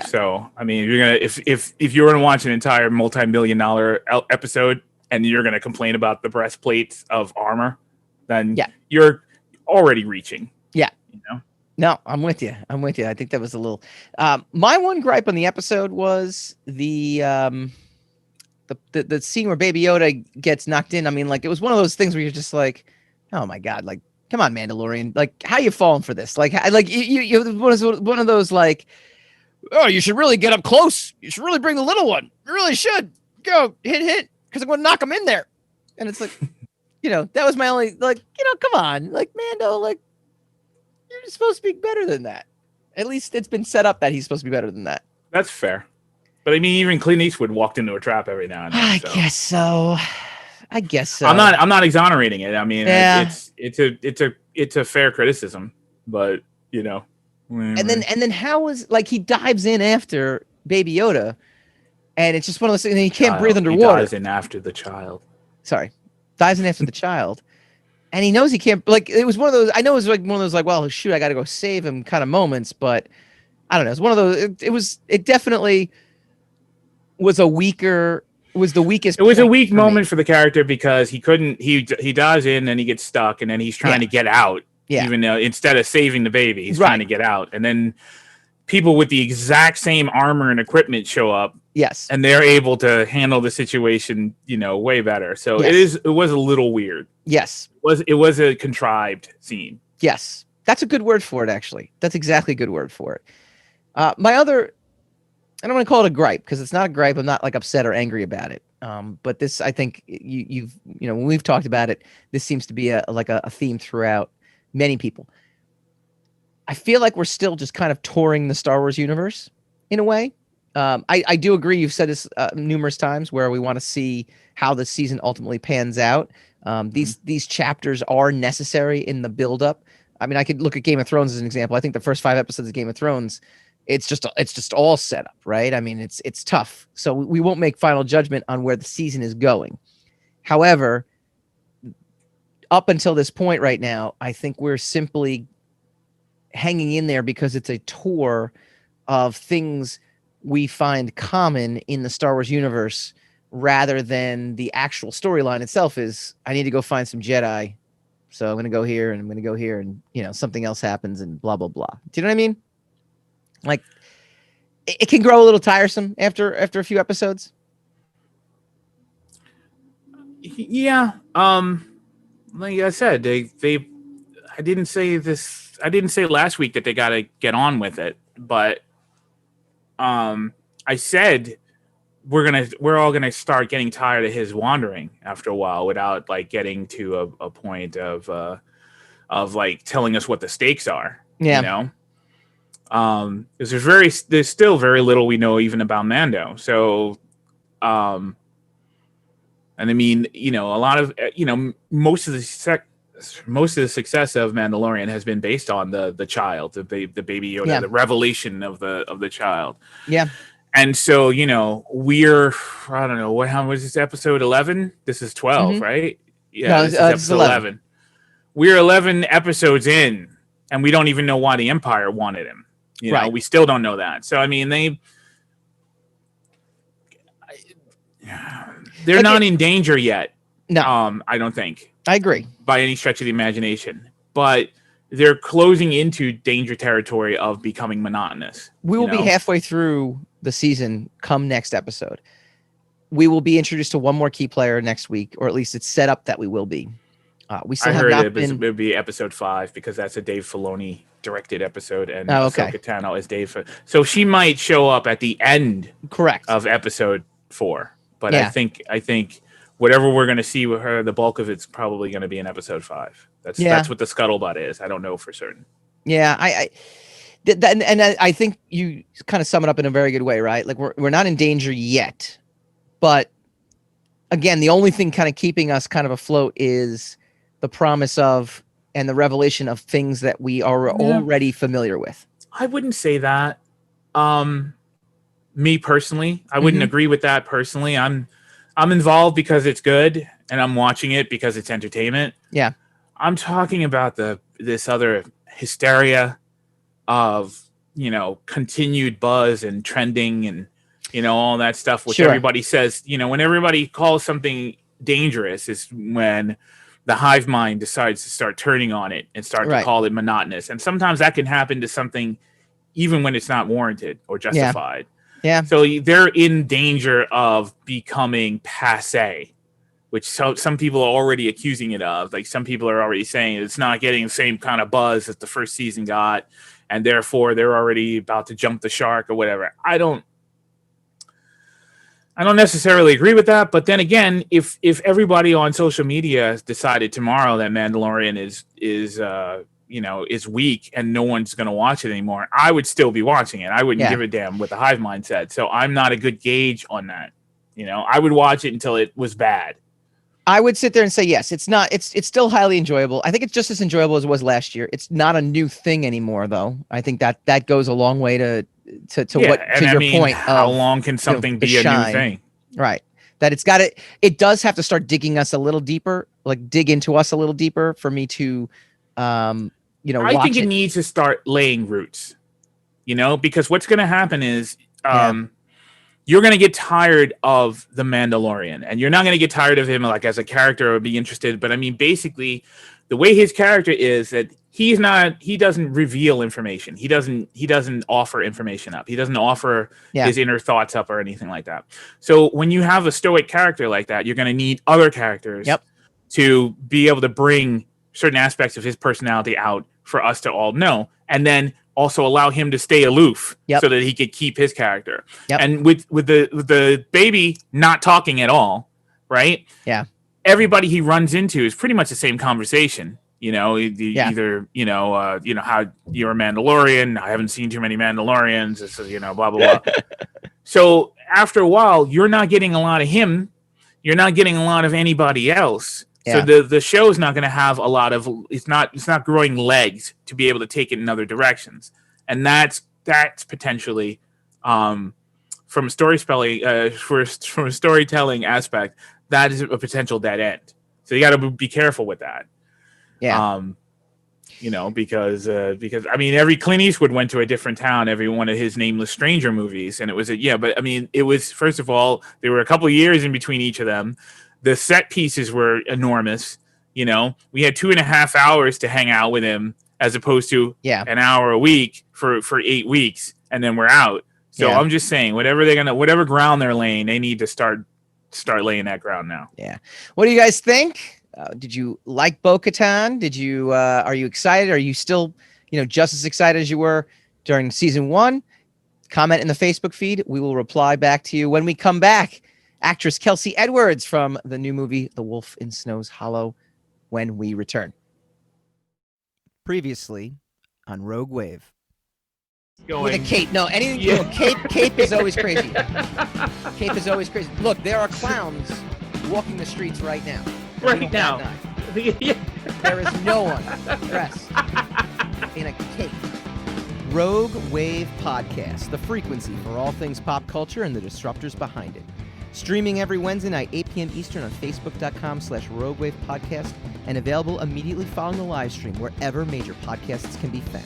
So I mean, you're gonna if you're gonna watch an entire multi-million-dollar episode and you're gonna complain about the breastplates of armor, then you're already reaching. Yeah. No, I'm with you. I think that was a little. My one gripe on the episode was the scene where Baby Yoda gets knocked in. I mean, like, it was one of those things where you're just like, oh my god, like, come on, Mandalorian, like, how you falling for this? Like, you one of those like, oh, you should really get up close. You should really bring the little one. You really should go hit because I'm going to knock him in there. And it's like, that was my only like, come on, like, Mando, like, you're supposed to be better than that. At least it's been set up that he's supposed to be better than that. That's fair. But I mean, even Clint Eastwood walked into a trap every now and then. I guess so. I'm not exonerating it. I mean, it's a fair criticism, but And then how was like he dives in after Baby Yoda, and it's just one of those things. And he can't breathe underwater. He dives in after the child. Sorry, dives in after the child, and he knows he can't. Like, it was one of those. I know it was like one of those like, well, shoot, I got to go save him kind of moments, but I don't know. It's one of those. It definitely was the weakest. It was a weak moment for the character because he couldn't. He dives in and he gets stuck, and then he's trying to get out. Yeah. Even though instead of saving the baby, he's trying to get out, and then people with the exact same armor and equipment show up. Yes, and they're able to handle the situation, way better. So it was a little weird. Yes, it was a contrived scene. Yes, that's a good word for it. Actually, that's exactly a good word for it. My other. I don't want to call it a gripe because it's not a gripe. I'm not like upset or angry about it. But this, I think you've when we've talked about it, this seems to be a theme throughout many people. I feel like we're still just kind of touring the Star Wars universe in a way. I do agree. You've said this numerous times where we want to see how the season ultimately pans out. These chapters are necessary in the buildup. I mean, I could look at Game of Thrones as an example. I think the first 5 episodes of Game of Thrones, it's just all set up, right? I mean, it's tough. So we won't make final judgment on where the season is going. However, up until this point right now, I think we're simply hanging in there because it's a tour of things we find common in the Star Wars universe rather than the actual storyline itself is, I need to go find some Jedi. So I'm going to go here and I'm going to go here and, something else happens and blah, blah, blah. Do you know what I mean? Like, it can grow a little tiresome after a few episodes. Yeah. Like I said, I didn't say this. I didn't say last week that they got to get on with it, but I said we're all gonna start getting tired of his wandering after a while without like getting to a point of like telling us what the stakes are. Yeah. Because there's still very little we know even about Mando. So, and I mean, a lot of most of the success of Mandalorian has been based on the child, the baby Yoda, the revelation of the child. Yeah. And so, we're, I don't know, how was this episode 11? This is 12, right? Yeah, no, this is episode 11. We're 11 episodes in, and we don't even know why the Empire wanted him. You know, we still don't know that. So, I mean, they're not in danger yet. No. I don't think. I agree. By any stretch of the imagination. But they're closing into danger territory of becoming monotonous. We will be halfway through the season come next episode. We will be introduced to one more key player next week, or at least it's set up that we will be. We still have not been... it would be episode 5 because that's a Dave Filoni directed episode, and Ahsoka Tano is Dave. So she might show up at the end, of episode 4. But I think whatever we're going to see with her, the bulk of it's probably going to be in episode 5. That's what the scuttlebutt is. I don't know for certain. Yeah, I think you kind of sum it up in a very good way, right? Like we're not in danger yet, but again, the only thing kind of keeping us kind of afloat is the promise of and the revelation of things that we are already familiar with. I wouldn't say that. Me personally, I wouldn't agree with that personally. I'm involved because it's good, and I'm watching it because it's entertainment. Yeah. I'm talking about this other hysteria of, continued buzz and trending and, all that stuff, which everybody says, when everybody calls something dangerous is when the hive mind decides to start turning on it and start to call it monotonous. And sometimes that can happen to something even when it's not warranted or justified. Yeah. So they're in danger of becoming passé, which some people are already accusing it of. Like, some people are already saying it's not getting the same kind of buzz that the first season got, and therefore they're already about to jump the shark or whatever. I don't necessarily agree with that, but then again, if everybody on social media decided tomorrow that Mandalorian is weak and no one's going to watch it anymore, I would still be watching it. I wouldn't give a damn what the hive mind said. So I'm not a good gauge on that. I would watch it until it was bad. I would sit there and say, yes, it's still highly enjoyable. I think it's just as enjoyable as it was last year. It's not a new thing anymore, though. I think that goes a long way to your point. How long can something be a new thing? Right. That it does have to start digging us a little deeper, like dig into us a little deeper for me to, I think it needs to start laying roots, because what's going to happen is, you're going to get tired of the Mandalorian, and you're not going to get tired of him like as a character or be interested. But I mean, basically the way his character is that he doesn't reveal information. He doesn't offer information up. He doesn't offer his inner thoughts up or anything like that. So when you have a stoic character like that, you're going to need other characters to be able to bring certain aspects of his personality out for us to all know. And then also allow him to stay aloof so that he could keep his character. And with the baby not talking at all, right? Yeah. Everybody he runs into is pretty much the same conversation. Either how you're a Mandalorian. I haven't seen too many Mandalorians. It's blah blah blah. So after a while, you're not getting a lot of him. You're not getting a lot of anybody else. Yeah. So the show is not going to have a lot of. It's not growing legs to be able to take it in other directions, and that's potentially, from a from a storytelling aspect, that is a potential dead end. So you got to be careful with that. Yeah. Because I mean, every Clint Eastwood went to a different town, every one of his Nameless Stranger movies. And it was, but I mean, it was, first of all, there were a couple of years in between each of them. The set pieces were enormous. We had 2.5 hours to hang out with him as opposed to an hour a week for 8 weeks. And then we're out. So I'm just saying, whatever ground they're laying, they need to start laying that ground now. Yeah. What do you guys think? Did you like Bo-Katan? Did you? Are you excited? Are you still, just as excited as you were during season 1? Comment in the Facebook feed. We will reply back to you when we come back. Actress Kelsey Edwards from the new movie The Wolf in Snow's Hollow. When we return. Previously on Rogue Wave. With a cape. No, anything. Cape is always crazy. Cape is always crazy. Look, there are clowns walking the streets right now. Right now. There is no one dressed in a cape. Rogue Wave Podcast, the frequency for all things pop culture and the disruptors behind it. Streaming every Wednesday night, 8 p.m. Eastern on Facebook.com/Rogue Wave Podcast, and available immediately following the live stream wherever major podcasts can be found.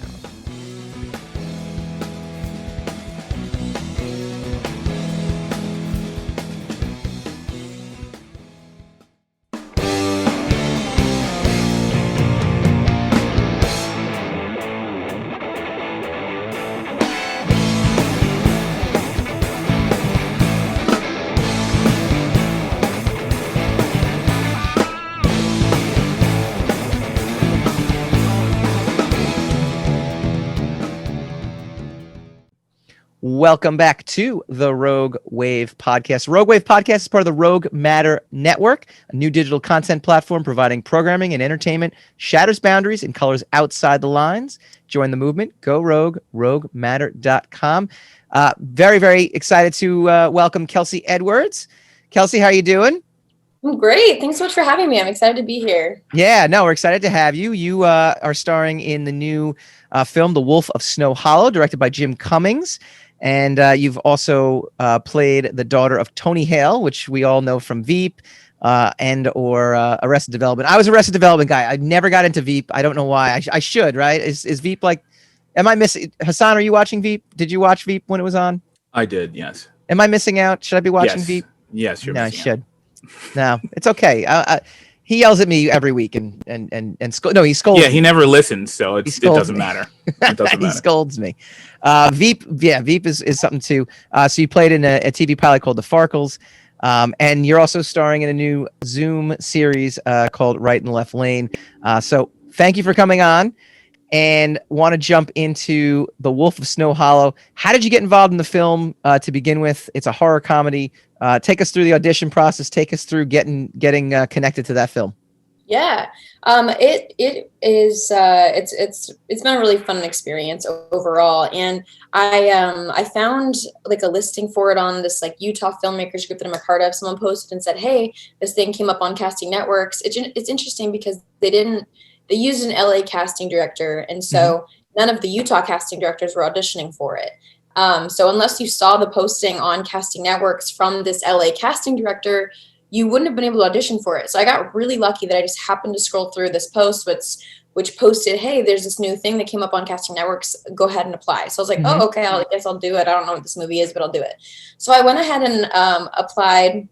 Welcome back to the Rogue Wave Podcast. Rogue Wave Podcast is part of the Rogue Matter Network, a new digital content platform providing programming and entertainment, shatters boundaries and colors outside the lines. Join the movement. Go Rogue, roguematter.com. Very, very excited to welcome Kelsey Edwards. Kelsey, how are you doing? Great. Thanks so much for having me. I'm excited to be here. Yeah, no, we're excited to have you. You are starring in the new film, The Wolf of Snow Hollow, directed by Jim Cummings. And you've also played the daughter of Tony Hale, which we all know from Veep and or Arrested Development. I was Arrested Development guy. I never got into Veep. I don't know why. I should, right? Is Veep like, am I missing? Hassan, are you watching Veep? Did you watch Veep when it was on? I did, yes. Am I missing out? Should I be watching Veep? Yes, you're no, missing I should. No, it's okay. He yells at me every week and no, he scolds. Yeah, he me. never listens, so it doesn't matter. It doesn't He matter. scolds me. Veep, yeah, Veep is something too. So you played in a TV pilot called The Farkles, and you're also starring in a new Zoom series called Right and Left Lane. So thank you for coming on. And want to jump into The Wolf of Snow Hollow. How did you get involved in the film to begin with? It's a horror comedy. Take us through the audition process. Take us through getting connected to that film. Yeah, it is. It's been a really fun experience overall, and I found like a listing for it on this like Utah filmmakers group that I'm a part of. Someone posted and said, "Hey, this thing came up on Casting Networks." It's interesting because they used an LA casting director, and so none of the Utah casting directors were auditioning for it. So unless you saw the posting on Casting Networks from this LA casting director, you wouldn't have been able to audition for it. So I got really lucky that I just happened to scroll through this post, which posted, "Hey, there's this new thing that came up on Casting Networks. Go ahead and apply." So I was like, "Oh, okay, I guess I'll do it. I don't know what this movie is, but I'll do it." So I went ahead and applied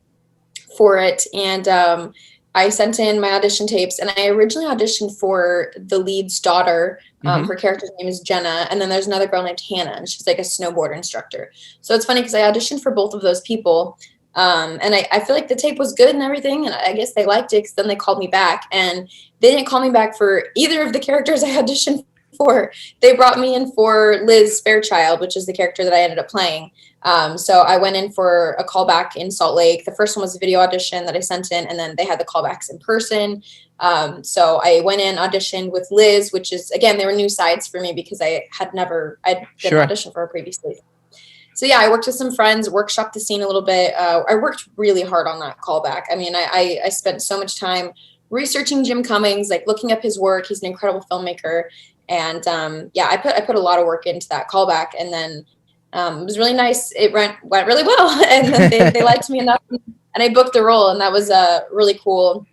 for it, and I sent in my audition tapes, and I originally auditioned for the lead's daughter. Her character's name is Jenna, and then there's another girl named Hannah, and she's like a snowboard instructor. So it's funny because I auditioned for both of those people, and I feel like the tape was good and everything, and I guess they liked it because then they called me back, and they didn't call me back for either of the characters I auditioned for. They brought me in for Liz Fairchild, which is the character that I ended up playing. So I went in for a callback in Salt Lake. The first one was a video audition that I sent in, and then they had the callbacks in person. So I went in, auditioned with Liz, which is, again, they were new sides for me because I didn't audition for her previously. So yeah, I worked with some friends, workshopped the scene a little bit. I worked really hard on that callback. I mean, I spent so much time researching Jim Cummings, like looking up his work. He's an incredible filmmaker. And yeah, I put a lot of work into that callback, and then it was really nice. It went really well, and then they liked me enough, and I booked the role, and that was really cool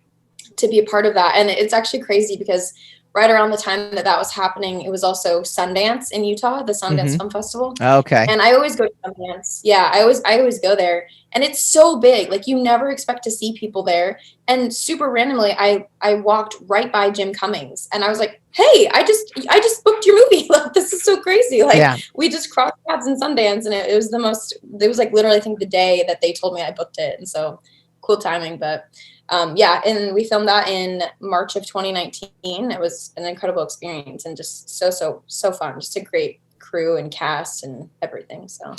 to be a part of that. And it's actually crazy because right around the time that was happening, it was also Sundance in Utah, the Sundance Film Festival. Okay. And I always go to Sundance. Yeah, I always go there. And it's so big. Like, you never expect to see people there. And super randomly, I walked right by Jim Cummings, and I was like, "Hey, I just booked your movie. Like, this is so crazy." Like, we just crossed paths in Sundance, and it was it was like literally, I think, the day that they told me I booked it. And so cool timing. But yeah, and we filmed that in March of 2019. It was an incredible experience and just so fun. Just a great crew and cast and everything. So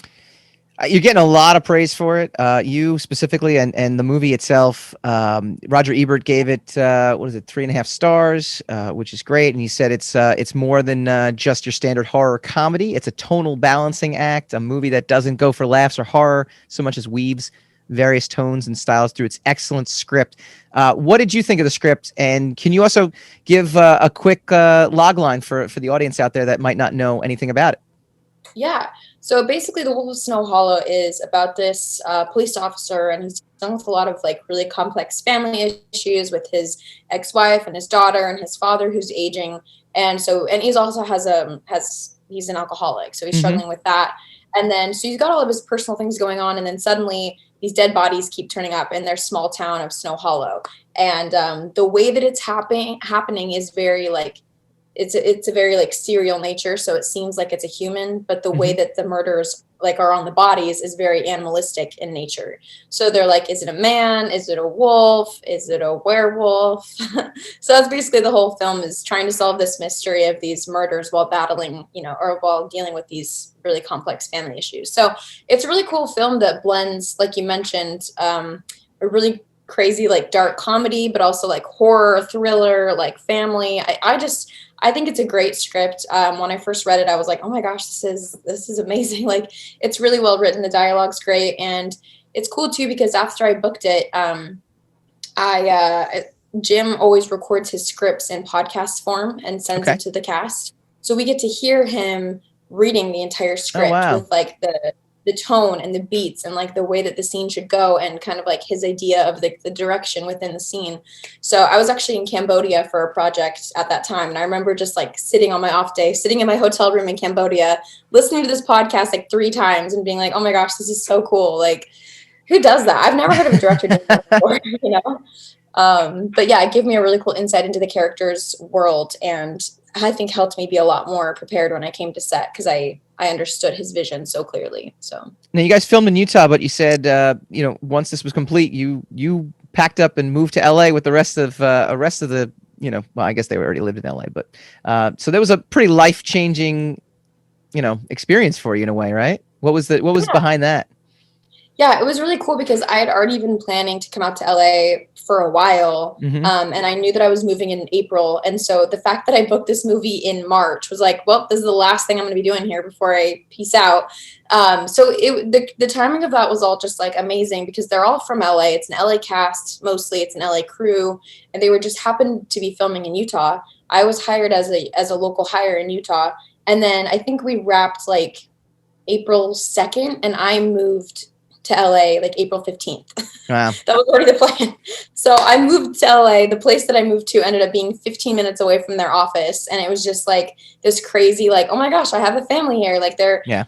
you're getting a lot of praise for it. You specifically, and the movie itself. Roger Ebert gave it 3.5 stars, which is great. And he said it's more than just your standard horror comedy. It's a tonal balancing act, a movie that doesn't go for laughs or horror so much as weaves various tones and styles through its excellent script. What did you think of the script? And can you also give a quick log line for the audience out there that might not know anything about it? Yeah. So basically, The Wolf of Snow Hollow is about this police officer, and he's dealing with a lot of like really complex family issues with his ex-wife and his daughter and his father who's aging. And he's also he's an alcoholic. So he's struggling with that. And then, so he's got all of his personal things going on. And then suddenly these dead bodies keep turning up in their small town of Snow Hollow. And the way that it's happening is very like, it's a very like serial nature. So it seems like it's a human, but the way that the murders like are on the bodies is very animalistic in nature. So they're like, is it a man? Is it a wolf? Is it a werewolf? So that's basically the whole film, is trying to solve this mystery of these murders while battling, or while dealing with these really complex family issues. So it's a really cool film that blends, like you mentioned, a really crazy, like dark comedy, but also like horror, thriller, like family. I think it's a great script. When I first read it, I was like, oh my gosh, this is amazing. Like, it's really well written. The dialogue's great. And it's cool too, because after I booked it, Jim always records his scripts in podcast form and sends them to the cast. So we get to hear him reading the entire script with like the tone and the beats and like the way that the scene should go and kind of like his idea of the direction within the scene. So I was actually in Cambodia for a project at that time. And I remember just like sitting on my off day, sitting in my hotel room in Cambodia, listening to this podcast like 3 times and being like, oh my gosh, this is so cool. Like, who does that? I've never heard of a director doing that before, you know? But yeah, it gave me a really cool insight into the character's world, and I think helped me be a lot more prepared when I came to set because I understood his vision so clearly. So now you guys filmed in Utah, but you said once this was complete, you packed up and moved to LA with the rest of the well, I guess they already lived in LA, but so that was a pretty life-changing experience for you in a way, right? What was behind that? Yeah, it was really cool because I had already been planning to come out to LA for a while. And I knew that I was moving in April. And so the fact that I booked this movie in March was like, well, this is the last thing I'm going to be doing here before I peace out. So the timing of that was all just like amazing because they're all from LA. It's an LA cast, mostly it's an LA crew. And they were just happened to be filming in Utah. I was hired as a local hire in Utah. And then I think we wrapped like April 2nd and I moved to LA like April 15th. Wow. That was already the plan. So I moved to LA. The place that I moved to ended up being 15 minutes away from their office. And it was just like this crazy, like, oh my gosh, I have a family here. Like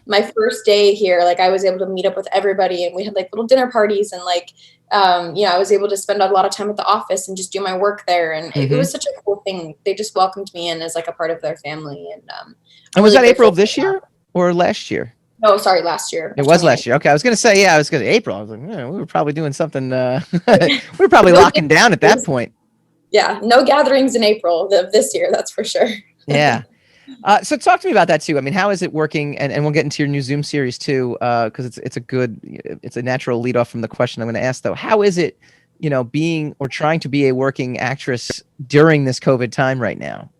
my first day here, like I was able to meet up with everybody and we had like little dinner parties and like, I was able to spend a lot of time at the office and just do my work there. And it was such a cool thing. They just welcomed me in as like a part of their family. And was that April of this year or last year? No, sorry, last year. It was last year. Okay, I was going to say, April. I was like, we were probably doing something. We were probably locking down at that point. Yeah, no gatherings in April of this year, that's for sure. Yeah. So talk to me about that too. I mean, how is it working? And we'll get into your new Zoom series too, because it's a natural lead off from the question I'm going to ask though. How is it, being or trying to be a working actress during this COVID time right now?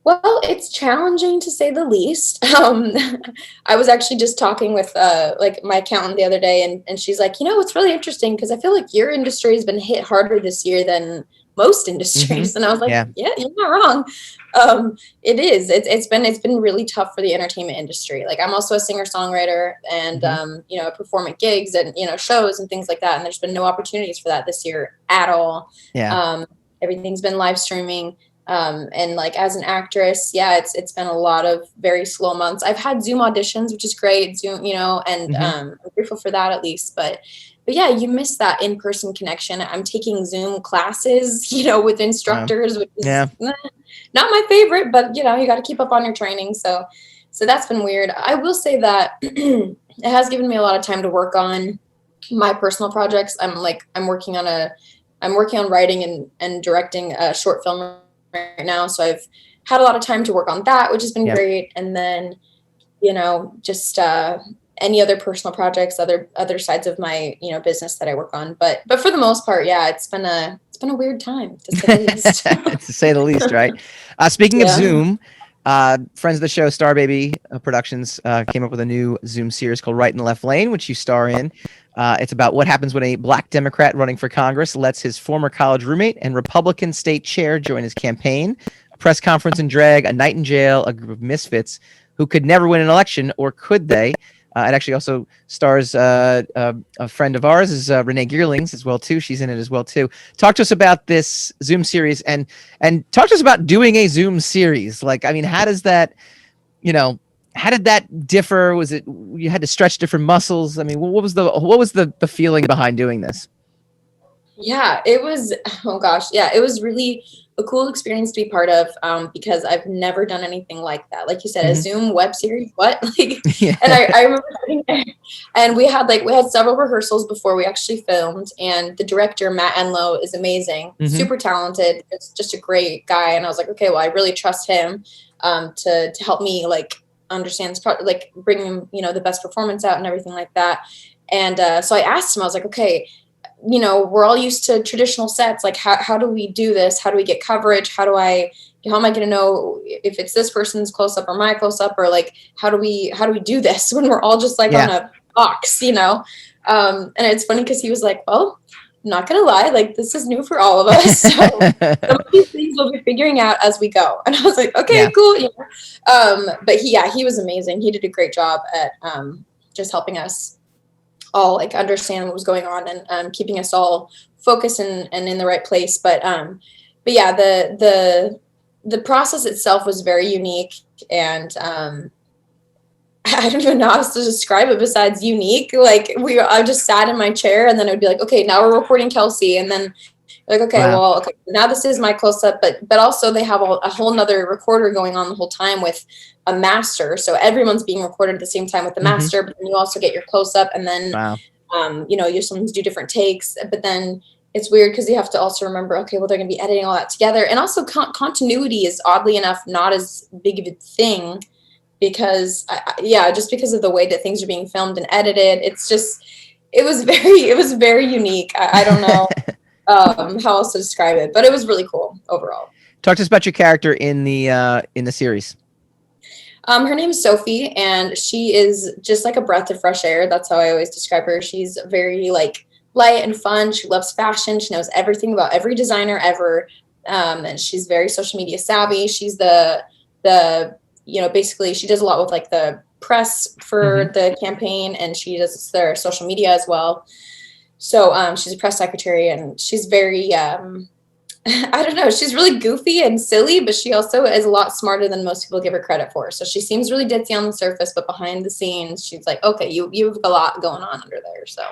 Well, it's challenging to say the least. I was actually just talking with like my accountant the other day and she's like, it's really interesting because I feel like your industry has been hit harder this year than most industries. And I was like, yeah, you're not wrong. It is. It's been really tough for the entertainment industry. Like I'm also a singer-songwriter and I perform at gigs and shows and things like that. And there's been no opportunities for that this year at all. Yeah. Everything's been live streaming. And like as an actress, it's been a lot of very slow months. I've had Zoom auditions, which is great, Zoom, and I'm grateful for that at least. But yeah, you miss that in-person connection. I'm taking Zoom classes, with instructors, which is not my favorite, but you got to keep up on your training. So that's been weird. I will say that it has given me a lot of time to work on my personal projects. I'm working on writing and directing a short film right now. So I've had a lot of time to work on that, which has been great. And then, just any other personal projects, other sides of my, business that I work on. But for the most part, it's been a weird time to say the least. To say the least, right? Speaking of Zoom, friends of the show, Star Baby Productions, came up with a new Zoom series called Right and Left Lane, which you star in. It's about what happens when a black Democrat running for Congress lets his former college roommate and Republican state chair join his campaign, a press conference in drag, a night in jail, a group of misfits who could never win an election, or could they? It actually also stars a friend of ours, is Renee Geerlings as well too. She's in it as well too. Talk to us about this Zoom series and talk to us about doing a Zoom series. Like, I mean, how does that, how did that differ? Was it you had to stretch different muscles? I mean, what was the feeling behind doing this? Yeah, it was. Oh gosh, yeah, it was really a cool experience to be part of because I've never done anything like that. Like you said, a Zoom web series. What? And I remember sitting there, and we had several rehearsals before we actually filmed. And the director Matt Enlow is amazing, super talented. It's just a great guy. And I was like, okay, well, I really trust him to help me understand bring him the best performance out and everything like that. And so I asked him, I was like, okay, we're all used to traditional sets. Like how do we do this? How do we get coverage? How am I going to know if it's this person's close up or my close up, or how do we do this when we're all just on a box, and it's funny because he was like, well, not gonna lie, like this is new for all of us. So some of these things we'll be figuring out as we go. And I was like, okay, cool. But he was amazing. He did a great job at just helping us all like understand what was going on and keeping us all focused and in the right place. But yeah, the process itself was very unique, and I don't even know how else to describe it besides unique. Like I just sat in my chair, and then it would be like, okay, now we're recording Kelsey, and then like, okay, well, okay, now this is my close up, but also they have a whole nother recorder going on the whole time with a master, so everyone's being recorded at the same time with the master, but then you also get your close up, and then you sometimes do different takes, but then it's weird because you have to also remember, okay, well, they're going to be editing all that together, and also continuity is oddly enough not as big of a thing. Because just because of the way that things are being filmed and edited, it was very unique. I don't know how else to describe it, but it was really cool overall. Talk to us about your character in the series. Her name is Sophie, and she is just like a breath of fresh air. That's how I always describe her. She's very like light and fun. She loves fashion. She knows everything about every designer ever, and she's very social media savvy. She's the basically she does a lot with like the press for the campaign, and she does their social media as well. So she's a press secretary, and she's very I don't know, she's really goofy and silly, but she also is a lot smarter than most people give her credit for. So she seems really ditzy on the surface, but behind the scenes, she's like, okay, you've a lot going on under there. So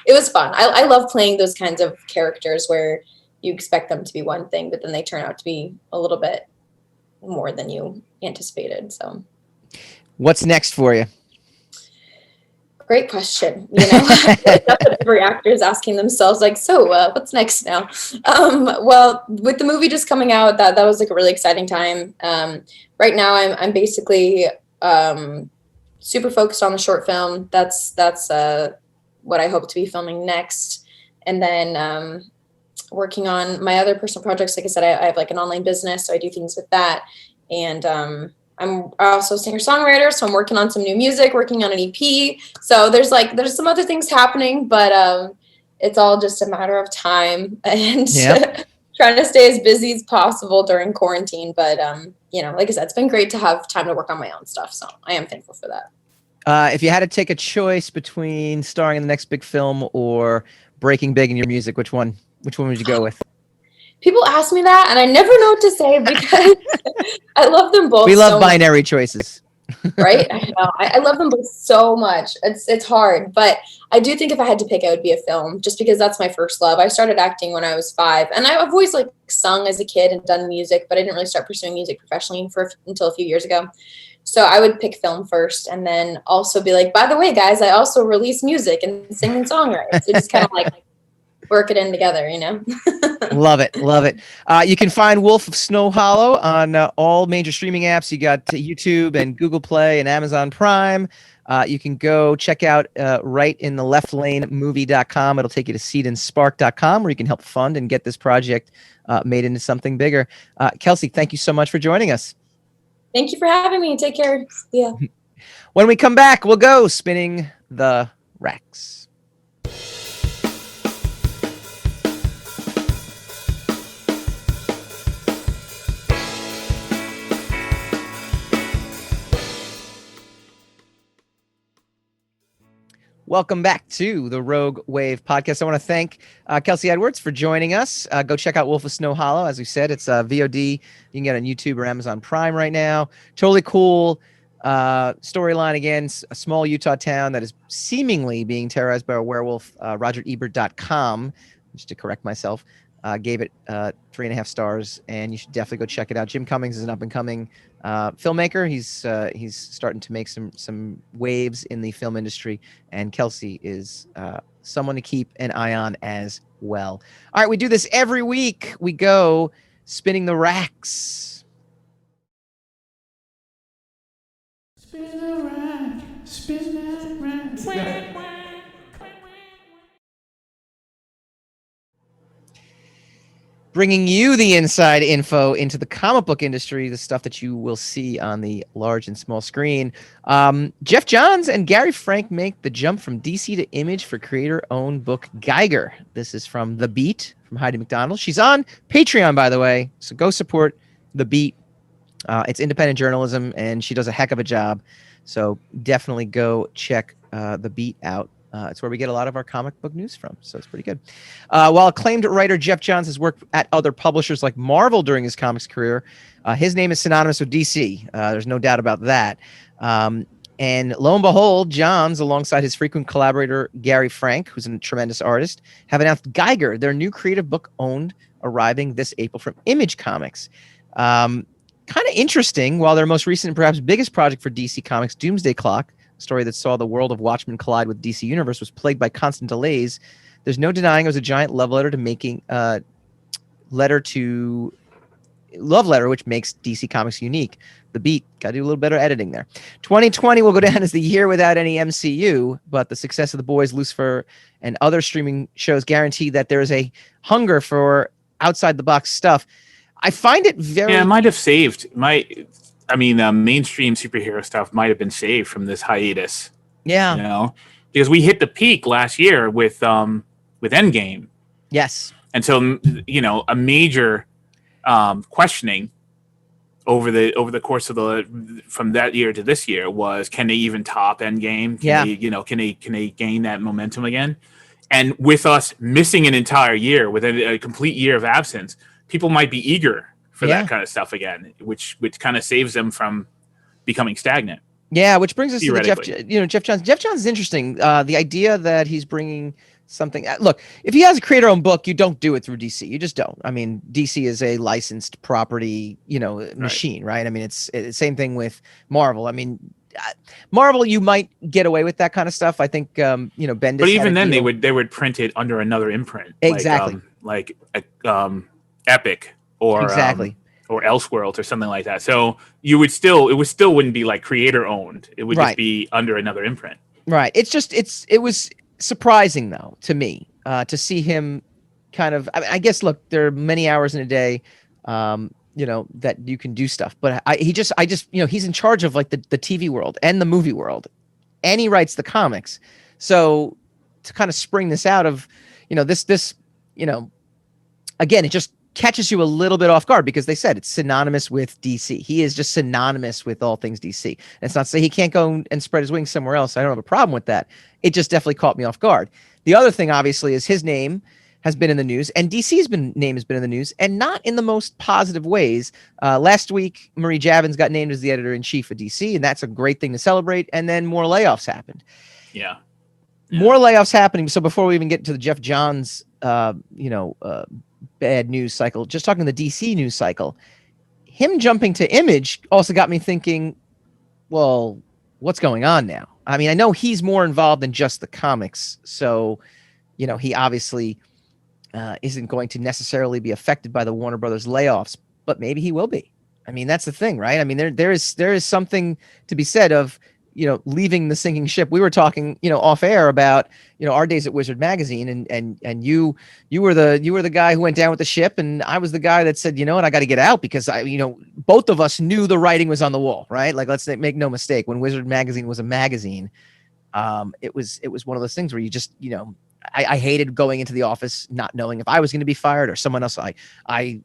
it was fun. I love playing those kinds of characters where you expect them to be one thing, but then they turn out to be a little bit more than you anticipated. So what's next for you? Great question. That's what every actor is asking themselves, like, so what's next now? Well, with the movie just coming out, that was like a really exciting time. Right now I'm basically super focused on the short film. That's what I hope to be filming next, and then working on my other personal projects. Like I said, I have like an online business, so I do things with that. And I'm also a singer-songwriter, so I'm working on some new music, working on an EP. So there's some other things happening, but it's all just a matter of time and trying to stay as busy as possible during quarantine. But like I said, it's been great to have time to work on my own stuff. So I am thankful for that. If you had to take a choice between starring in the next big film or breaking big in your music, which one would you go with? People ask me that, and I never know what to say because I love them both. We love binary choices. Right? I know. I love them both so much. It's hard, but I do think if I had to pick, it would be a film, just because that's my first love. I started acting when I was 5, and I've always like sung as a kid and done music, but I didn't really start pursuing music professionally until a few years ago. So I would pick film first, and then also be like, by the way, guys, I also release music and sing and songwrite. So just kind of like work it in together, Love it. You can find Wolf of Snow Hollow on all major streaming apps. You got YouTube and Google Play and Amazon Prime. You can go check out right in the left lane movie.com. It'll take you to seedandspark.com, where you can help fund and get this project made into something bigger. Kelsey, thank you so much for joining us. Thank you for having me. Take care. Yeah. When we come back, we'll go spinning the racks. Welcome back to the Rogue Wave podcast. I want to thank Kelsey Edwards for joining us. Go check out Wolf of Snow Hollow. As we said, it's VOD. You can get it on YouTube or Amazon Prime right now. Totally cool storyline. Again, a small Utah town that is seemingly being terrorized by a werewolf. RogerEbert.com, just to correct myself, gave it 3.5 stars, and you should definitely go check it out. Jim Cummings is an up-and-coming filmmaker. He's starting to make some waves in the film industry, and Kelsey is someone to keep an eye on as well. All right, we do this every week. We go spinning the racks. Spin the rack, spin that rack. bringing you the inside info into the comic book industry, the stuff that you will see on the large and small screen. Jeff Johns and Gary Frank make the jump from DC to Image for creator-owned book Geiger. This is from The Beat, from Heidi McDonald. She's on Patreon, by the way, so go support The Beat. It's independent journalism, and she does a heck of a job. So definitely go check The Beat out. It's where we get a lot of our comic book news from, so it's pretty good. While acclaimed writer Jeff Johns has worked at other publishers like Marvel during his comics career, his name is synonymous with DC. There's no doubt about that. And lo and behold, Johns, alongside his frequent collaborator Gary Frank, who's a tremendous artist, have announced Geiger, their new creative book arriving this April from Image Comics. Kind of interesting. While their most recent and perhaps biggest project for DC Comics, Doomsday Clock, a story that saw the world of Watchmen collide with DC Universe, was plagued by constant delays, there's no denying it was a giant love letter to love letter, which makes DC Comics unique. The Beat, got to do a little better editing there. 2020 will go down as the year without any MCU, but the success of The Boys, Lucifer, and other streaming shows guarantee that there is a hunger for outside-the-box stuff. I find it very... Yeah, it might have saved. Mainstream superhero stuff might have been saved from this hiatus. Yeah. Because we hit the peak last year with Endgame. Yes. And so, a major questioning over the course of from that year to this year was, can they even top Endgame? Can they gain that momentum again? And with us missing an entire year, with a complete year of absence, people might be eager for that kind of stuff again, which kind of saves them from becoming stagnant. Yeah, which brings us to Jeff Johns. Jeff Johns is interesting. The idea that he's bringing something. Look, if he has a creator-owned book, you don't do it through DC. You just don't. I mean, DC is a licensed property, machine, right? I mean, it's same thing with Marvel. I mean, Marvel, you might get away with that kind of stuff. I think, Bendis. But even then, they would print it under another imprint, exactly, like Epic or exactly. Or Elseworlds or something like that. So it wouldn't be like creator owned. It would just be under another imprint. Right. It was surprising though to me to see him kind of. I guess look, there are many hours in a day, that you can do stuff. But he's in charge of like the TV world and the movie world, and he writes the comics. So to kind of spring this out of, this, again, it just catches you a little bit off guard because they said it's synonymous with DC. He is just synonymous with all things DC. And it's not to say he can't go and spread his wings somewhere else. I don't have a problem with that. It just definitely caught me off guard. The other thing, obviously, is his name has been in the news, and DC's name has been in the news, and not in the most positive ways. Last week, Marie Javins got named as the editor-in-chief of DC, and that's a great thing to celebrate. And then more layoffs happened. Yeah. More layoffs happening. So before we even get to the Jeff Johns, bad news cycle, just talking the DC news cycle, him jumping to Image also got me thinking, well, what's going on now? I mean, I know he's more involved than just the comics, so he obviously isn't going to necessarily be affected by the Warner Brothers layoffs, but maybe he will be. I mean, that's the thing, right? I mean, there is something to be said of leaving the sinking ship. We were talking, off air about, our days at Wizard Magazine, and you were the guy who went down with the ship, and I was the guy that said, I got to get out because both of us knew the writing was on the wall, right? Like, let's make no mistake. When Wizard Magazine was a magazine, it was one of those things where you just, I hated going into the office not knowing if I was going to be fired or someone else. Sorry,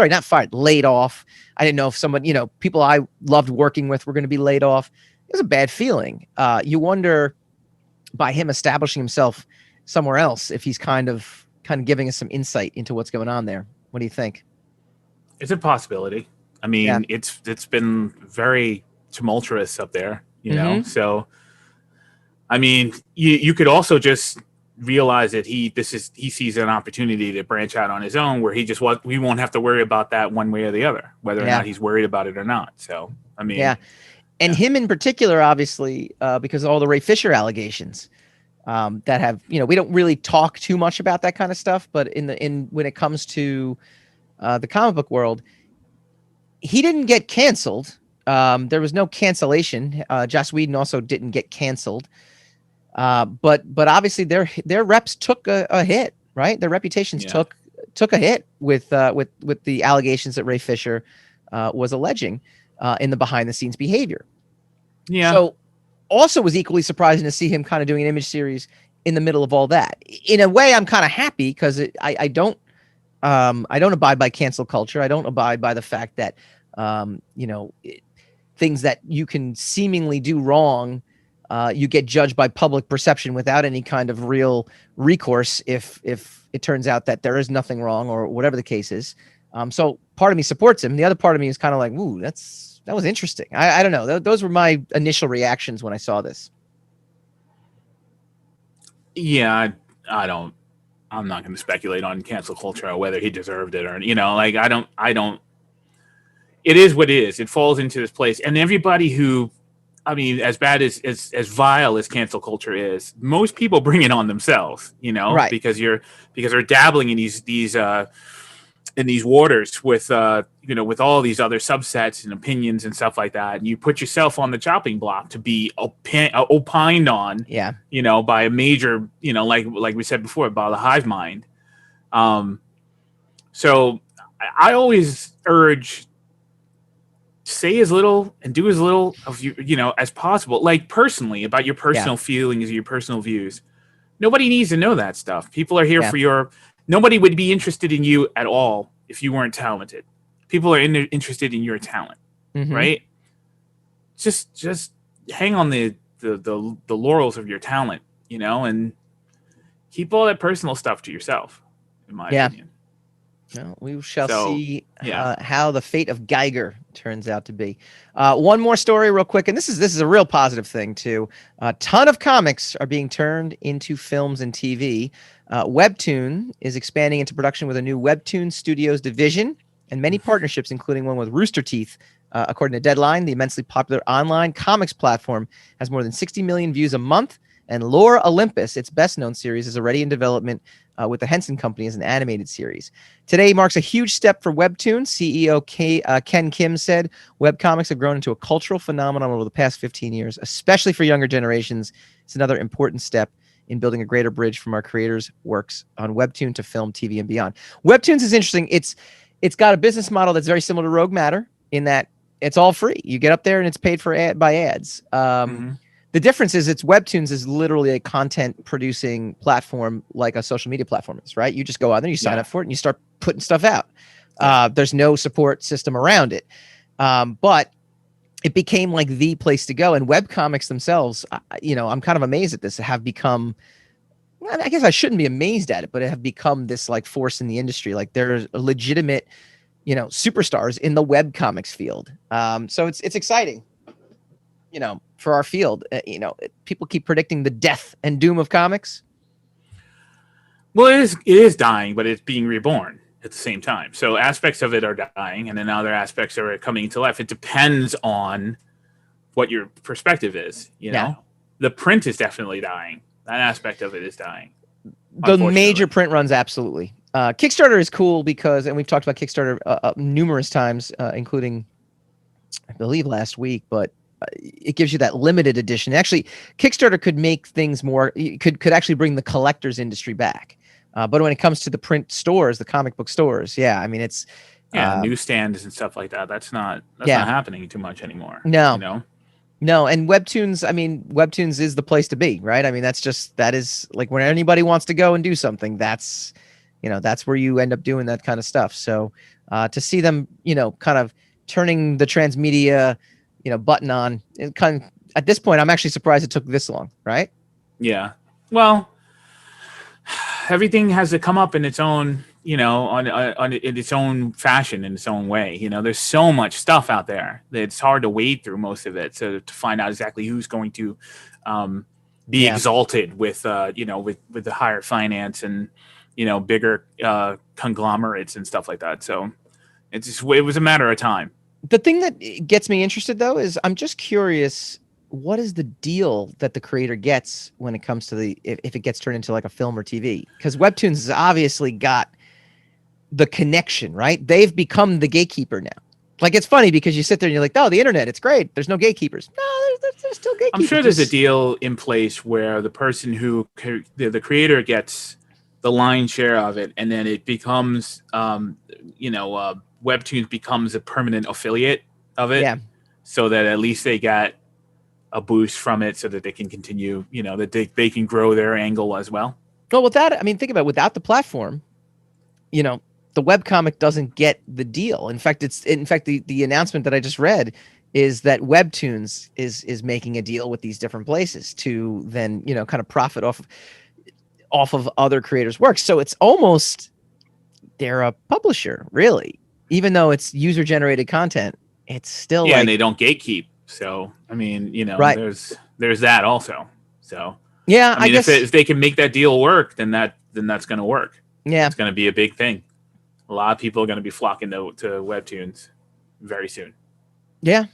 not fired, laid off. I didn't know if someone, people I loved working with were going to be laid off. It was a bad feeling. You wonder, by him establishing himself somewhere else, if he's kind of giving us some insight into what's going on there. What do you think? It's a possibility. I mean, it's been very tumultuous up there, you know. So, I mean, you could also just realize that he sees an opportunity to branch out on his own, where we won't have to worry about that one way or the other, whether or not he's worried about it or not. So, I mean, and him in particular, obviously, because of all the Ray Fisher allegations that have, we don't really talk too much about that kind of stuff, but when it comes to the comic book world, he didn't get canceled. There was no cancellation. Joss Whedon also didn't get canceled. But obviously their reps took a hit, right? Their reputations took took a hit with the allegations that Ray Fisher was alleging in the behind the scenes behavior. Yeah. So also was equally surprising to see him kind of doing an image series in the middle of all that. In a way, I'm kind of happy because I don't abide by cancel culture. I don't abide by the fact that things that you can seemingly do wrong, you get judged by public perception without any kind of real recourse if it turns out that there is nothing wrong or whatever the case is. So part of me supports him. The other part of me is kind of like, ooh, that was interesting. I don't know. Those were my initial reactions when I saw this. Yeah, I'm not going to speculate on cancel culture or whether he deserved it or, I don't, it is what it is. It falls into this place. And everybody who, as bad as vile as cancel culture is, most people bring it on themselves, right. because they're dabbling in these waters with, with all these other subsets and opinions and stuff like that. And you put yourself on the chopping block to be opined on, by a major, like we said before, about the hive mind. So I always urge, say as little and do as little of as possible. Like personally, about your personal feelings, your personal views. Nobody needs to know that stuff. People are here for nobody would be interested in you at all if you weren't talented. People are interested in your talent, right? Just hang on the laurels of your talent, and keep all that personal stuff to yourself, in my opinion. Well, we shall see how the fate of Geiger turns out to be. One more story real quick, and this is a real positive thing too. A ton of comics are being turned into films and TV. Webtoon is expanding into production with a new Webtoon Studios division and many partnerships, including one with Rooster Teeth. According to Deadline, the immensely popular online comics platform has more than 60 million views a month, and Lore Olympus, its best-known series, is already in development with the Henson Company as an animated series. Today marks a huge step for Webtoon. CEO Ken Kim said, webcomics have grown into a cultural phenomenon over the past 15 years, especially for younger generations. It's another important step in building a greater bridge from our creators' works on Webtoon to film, TV, and beyond. Webtoons is interesting. It's got a business model that's very similar to Rogue Matter in that it's all free. You get up there and it's paid for by ads. The difference is Webtoons is literally a content producing platform like a social media platform is, right? You just go out there, you sign up for it, and you start putting stuff out. There's no support system around it. But it became like the place to go. And webcomics themselves, I'm kind of amazed at this, have become, I guess I shouldn't be amazed at it, but it have become this like force in the industry. Like there's a legitimate, superstars in the webcomics field. So it's exciting. For our field, people keep predicting the death and doom of comics. Well, it is dying, but it's being reborn at the same time. So aspects of it are dying, and then other aspects are coming to life. It depends on what your perspective is. The print is definitely dying. That aspect of it is dying. The major print runs, absolutely. Kickstarter is cool because, and we've talked about Kickstarter numerous times, including, I believe, last week, but it gives you that limited edition. Actually, Kickstarter could make things more, could actually bring the collector's industry back. But when it comes to the print stores, the comic book stores, it's newsstands and stuff like that. That's not happening too much anymore. No, and Webtoons, Webtoons is the place to be, right? That is like when anybody wants to go and do something, that's where you end up doing that kind of stuff. So to see them, kind of turning the transmedia button on, it kind of, at this point, I'm actually surprised it took this long, right? Yeah. Well, everything has to come up in its own, in its own fashion, in its own way. There's so much stuff out there that it's hard to wade through most of it. So to find out exactly who's going to be exalted with, with the higher finance and, bigger conglomerates and stuff like that. So it was a matter of time. The thing that gets me interested, though, is I'm just curious, what is the deal that the creator gets when it comes to if it gets turned into like a film or TV? Because Webtoons has obviously got the connection, right? They've become the gatekeeper now. Like, it's funny because you sit there and you're like, oh, the internet, it's great. There's no gatekeepers. No, there's still gatekeepers. I'm sure there's a deal in place where the person the creator gets the lion's share of it, and then it becomes, Webtoons becomes a permanent affiliate of it. Yeah. So that at least they got a boost from it, so that they can continue, that they can grow their angle as well. Well, think about it, without the platform, the webcomic doesn't get the deal. In fact, the announcement that I just read is that Webtoons is making a deal with these different places to then, kind of profit off of other creators' work. So it's almost, they're a publisher, really, even though it's user generated content. It's still and they don't gatekeep. So right. there's that also. So yeah, I guess if they can make that deal work, then that's going to work. Yeah, it's going to be a big thing. A lot of people are going to be flocking to Webtoons very soon. Yeah.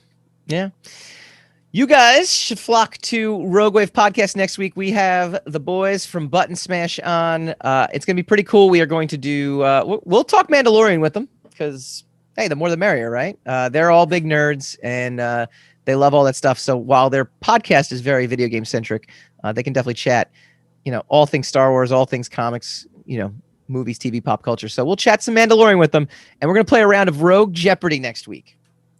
You guys should flock to Rogue Wave Podcast next week. We have the boys from Button Smash on. It's going to be pretty cool. We are going to do. We'll talk Mandalorian with them because, hey, the more the merrier, right? They're all big nerds and they love all that stuff. So while their podcast is very video game centric, they can definitely chat. All things Star Wars, all things comics. Movies, TV, pop culture. So we'll chat some Mandalorian with them, and we're going to play a round of Rogue Jeopardy next week.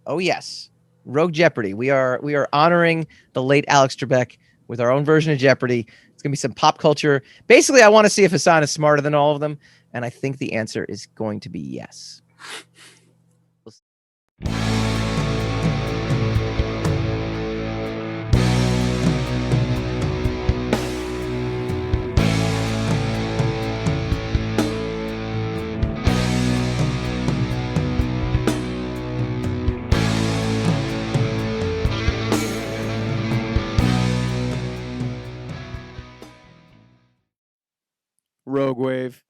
Oh yes. Rogue Jeopardy. We are honoring the late Alex Trebek with our own version of Jeopardy. It's going to be some pop culture. Basically, I want to see if Hassan is smarter than all of them, and I think the answer is going to be yes. Rogue Wave.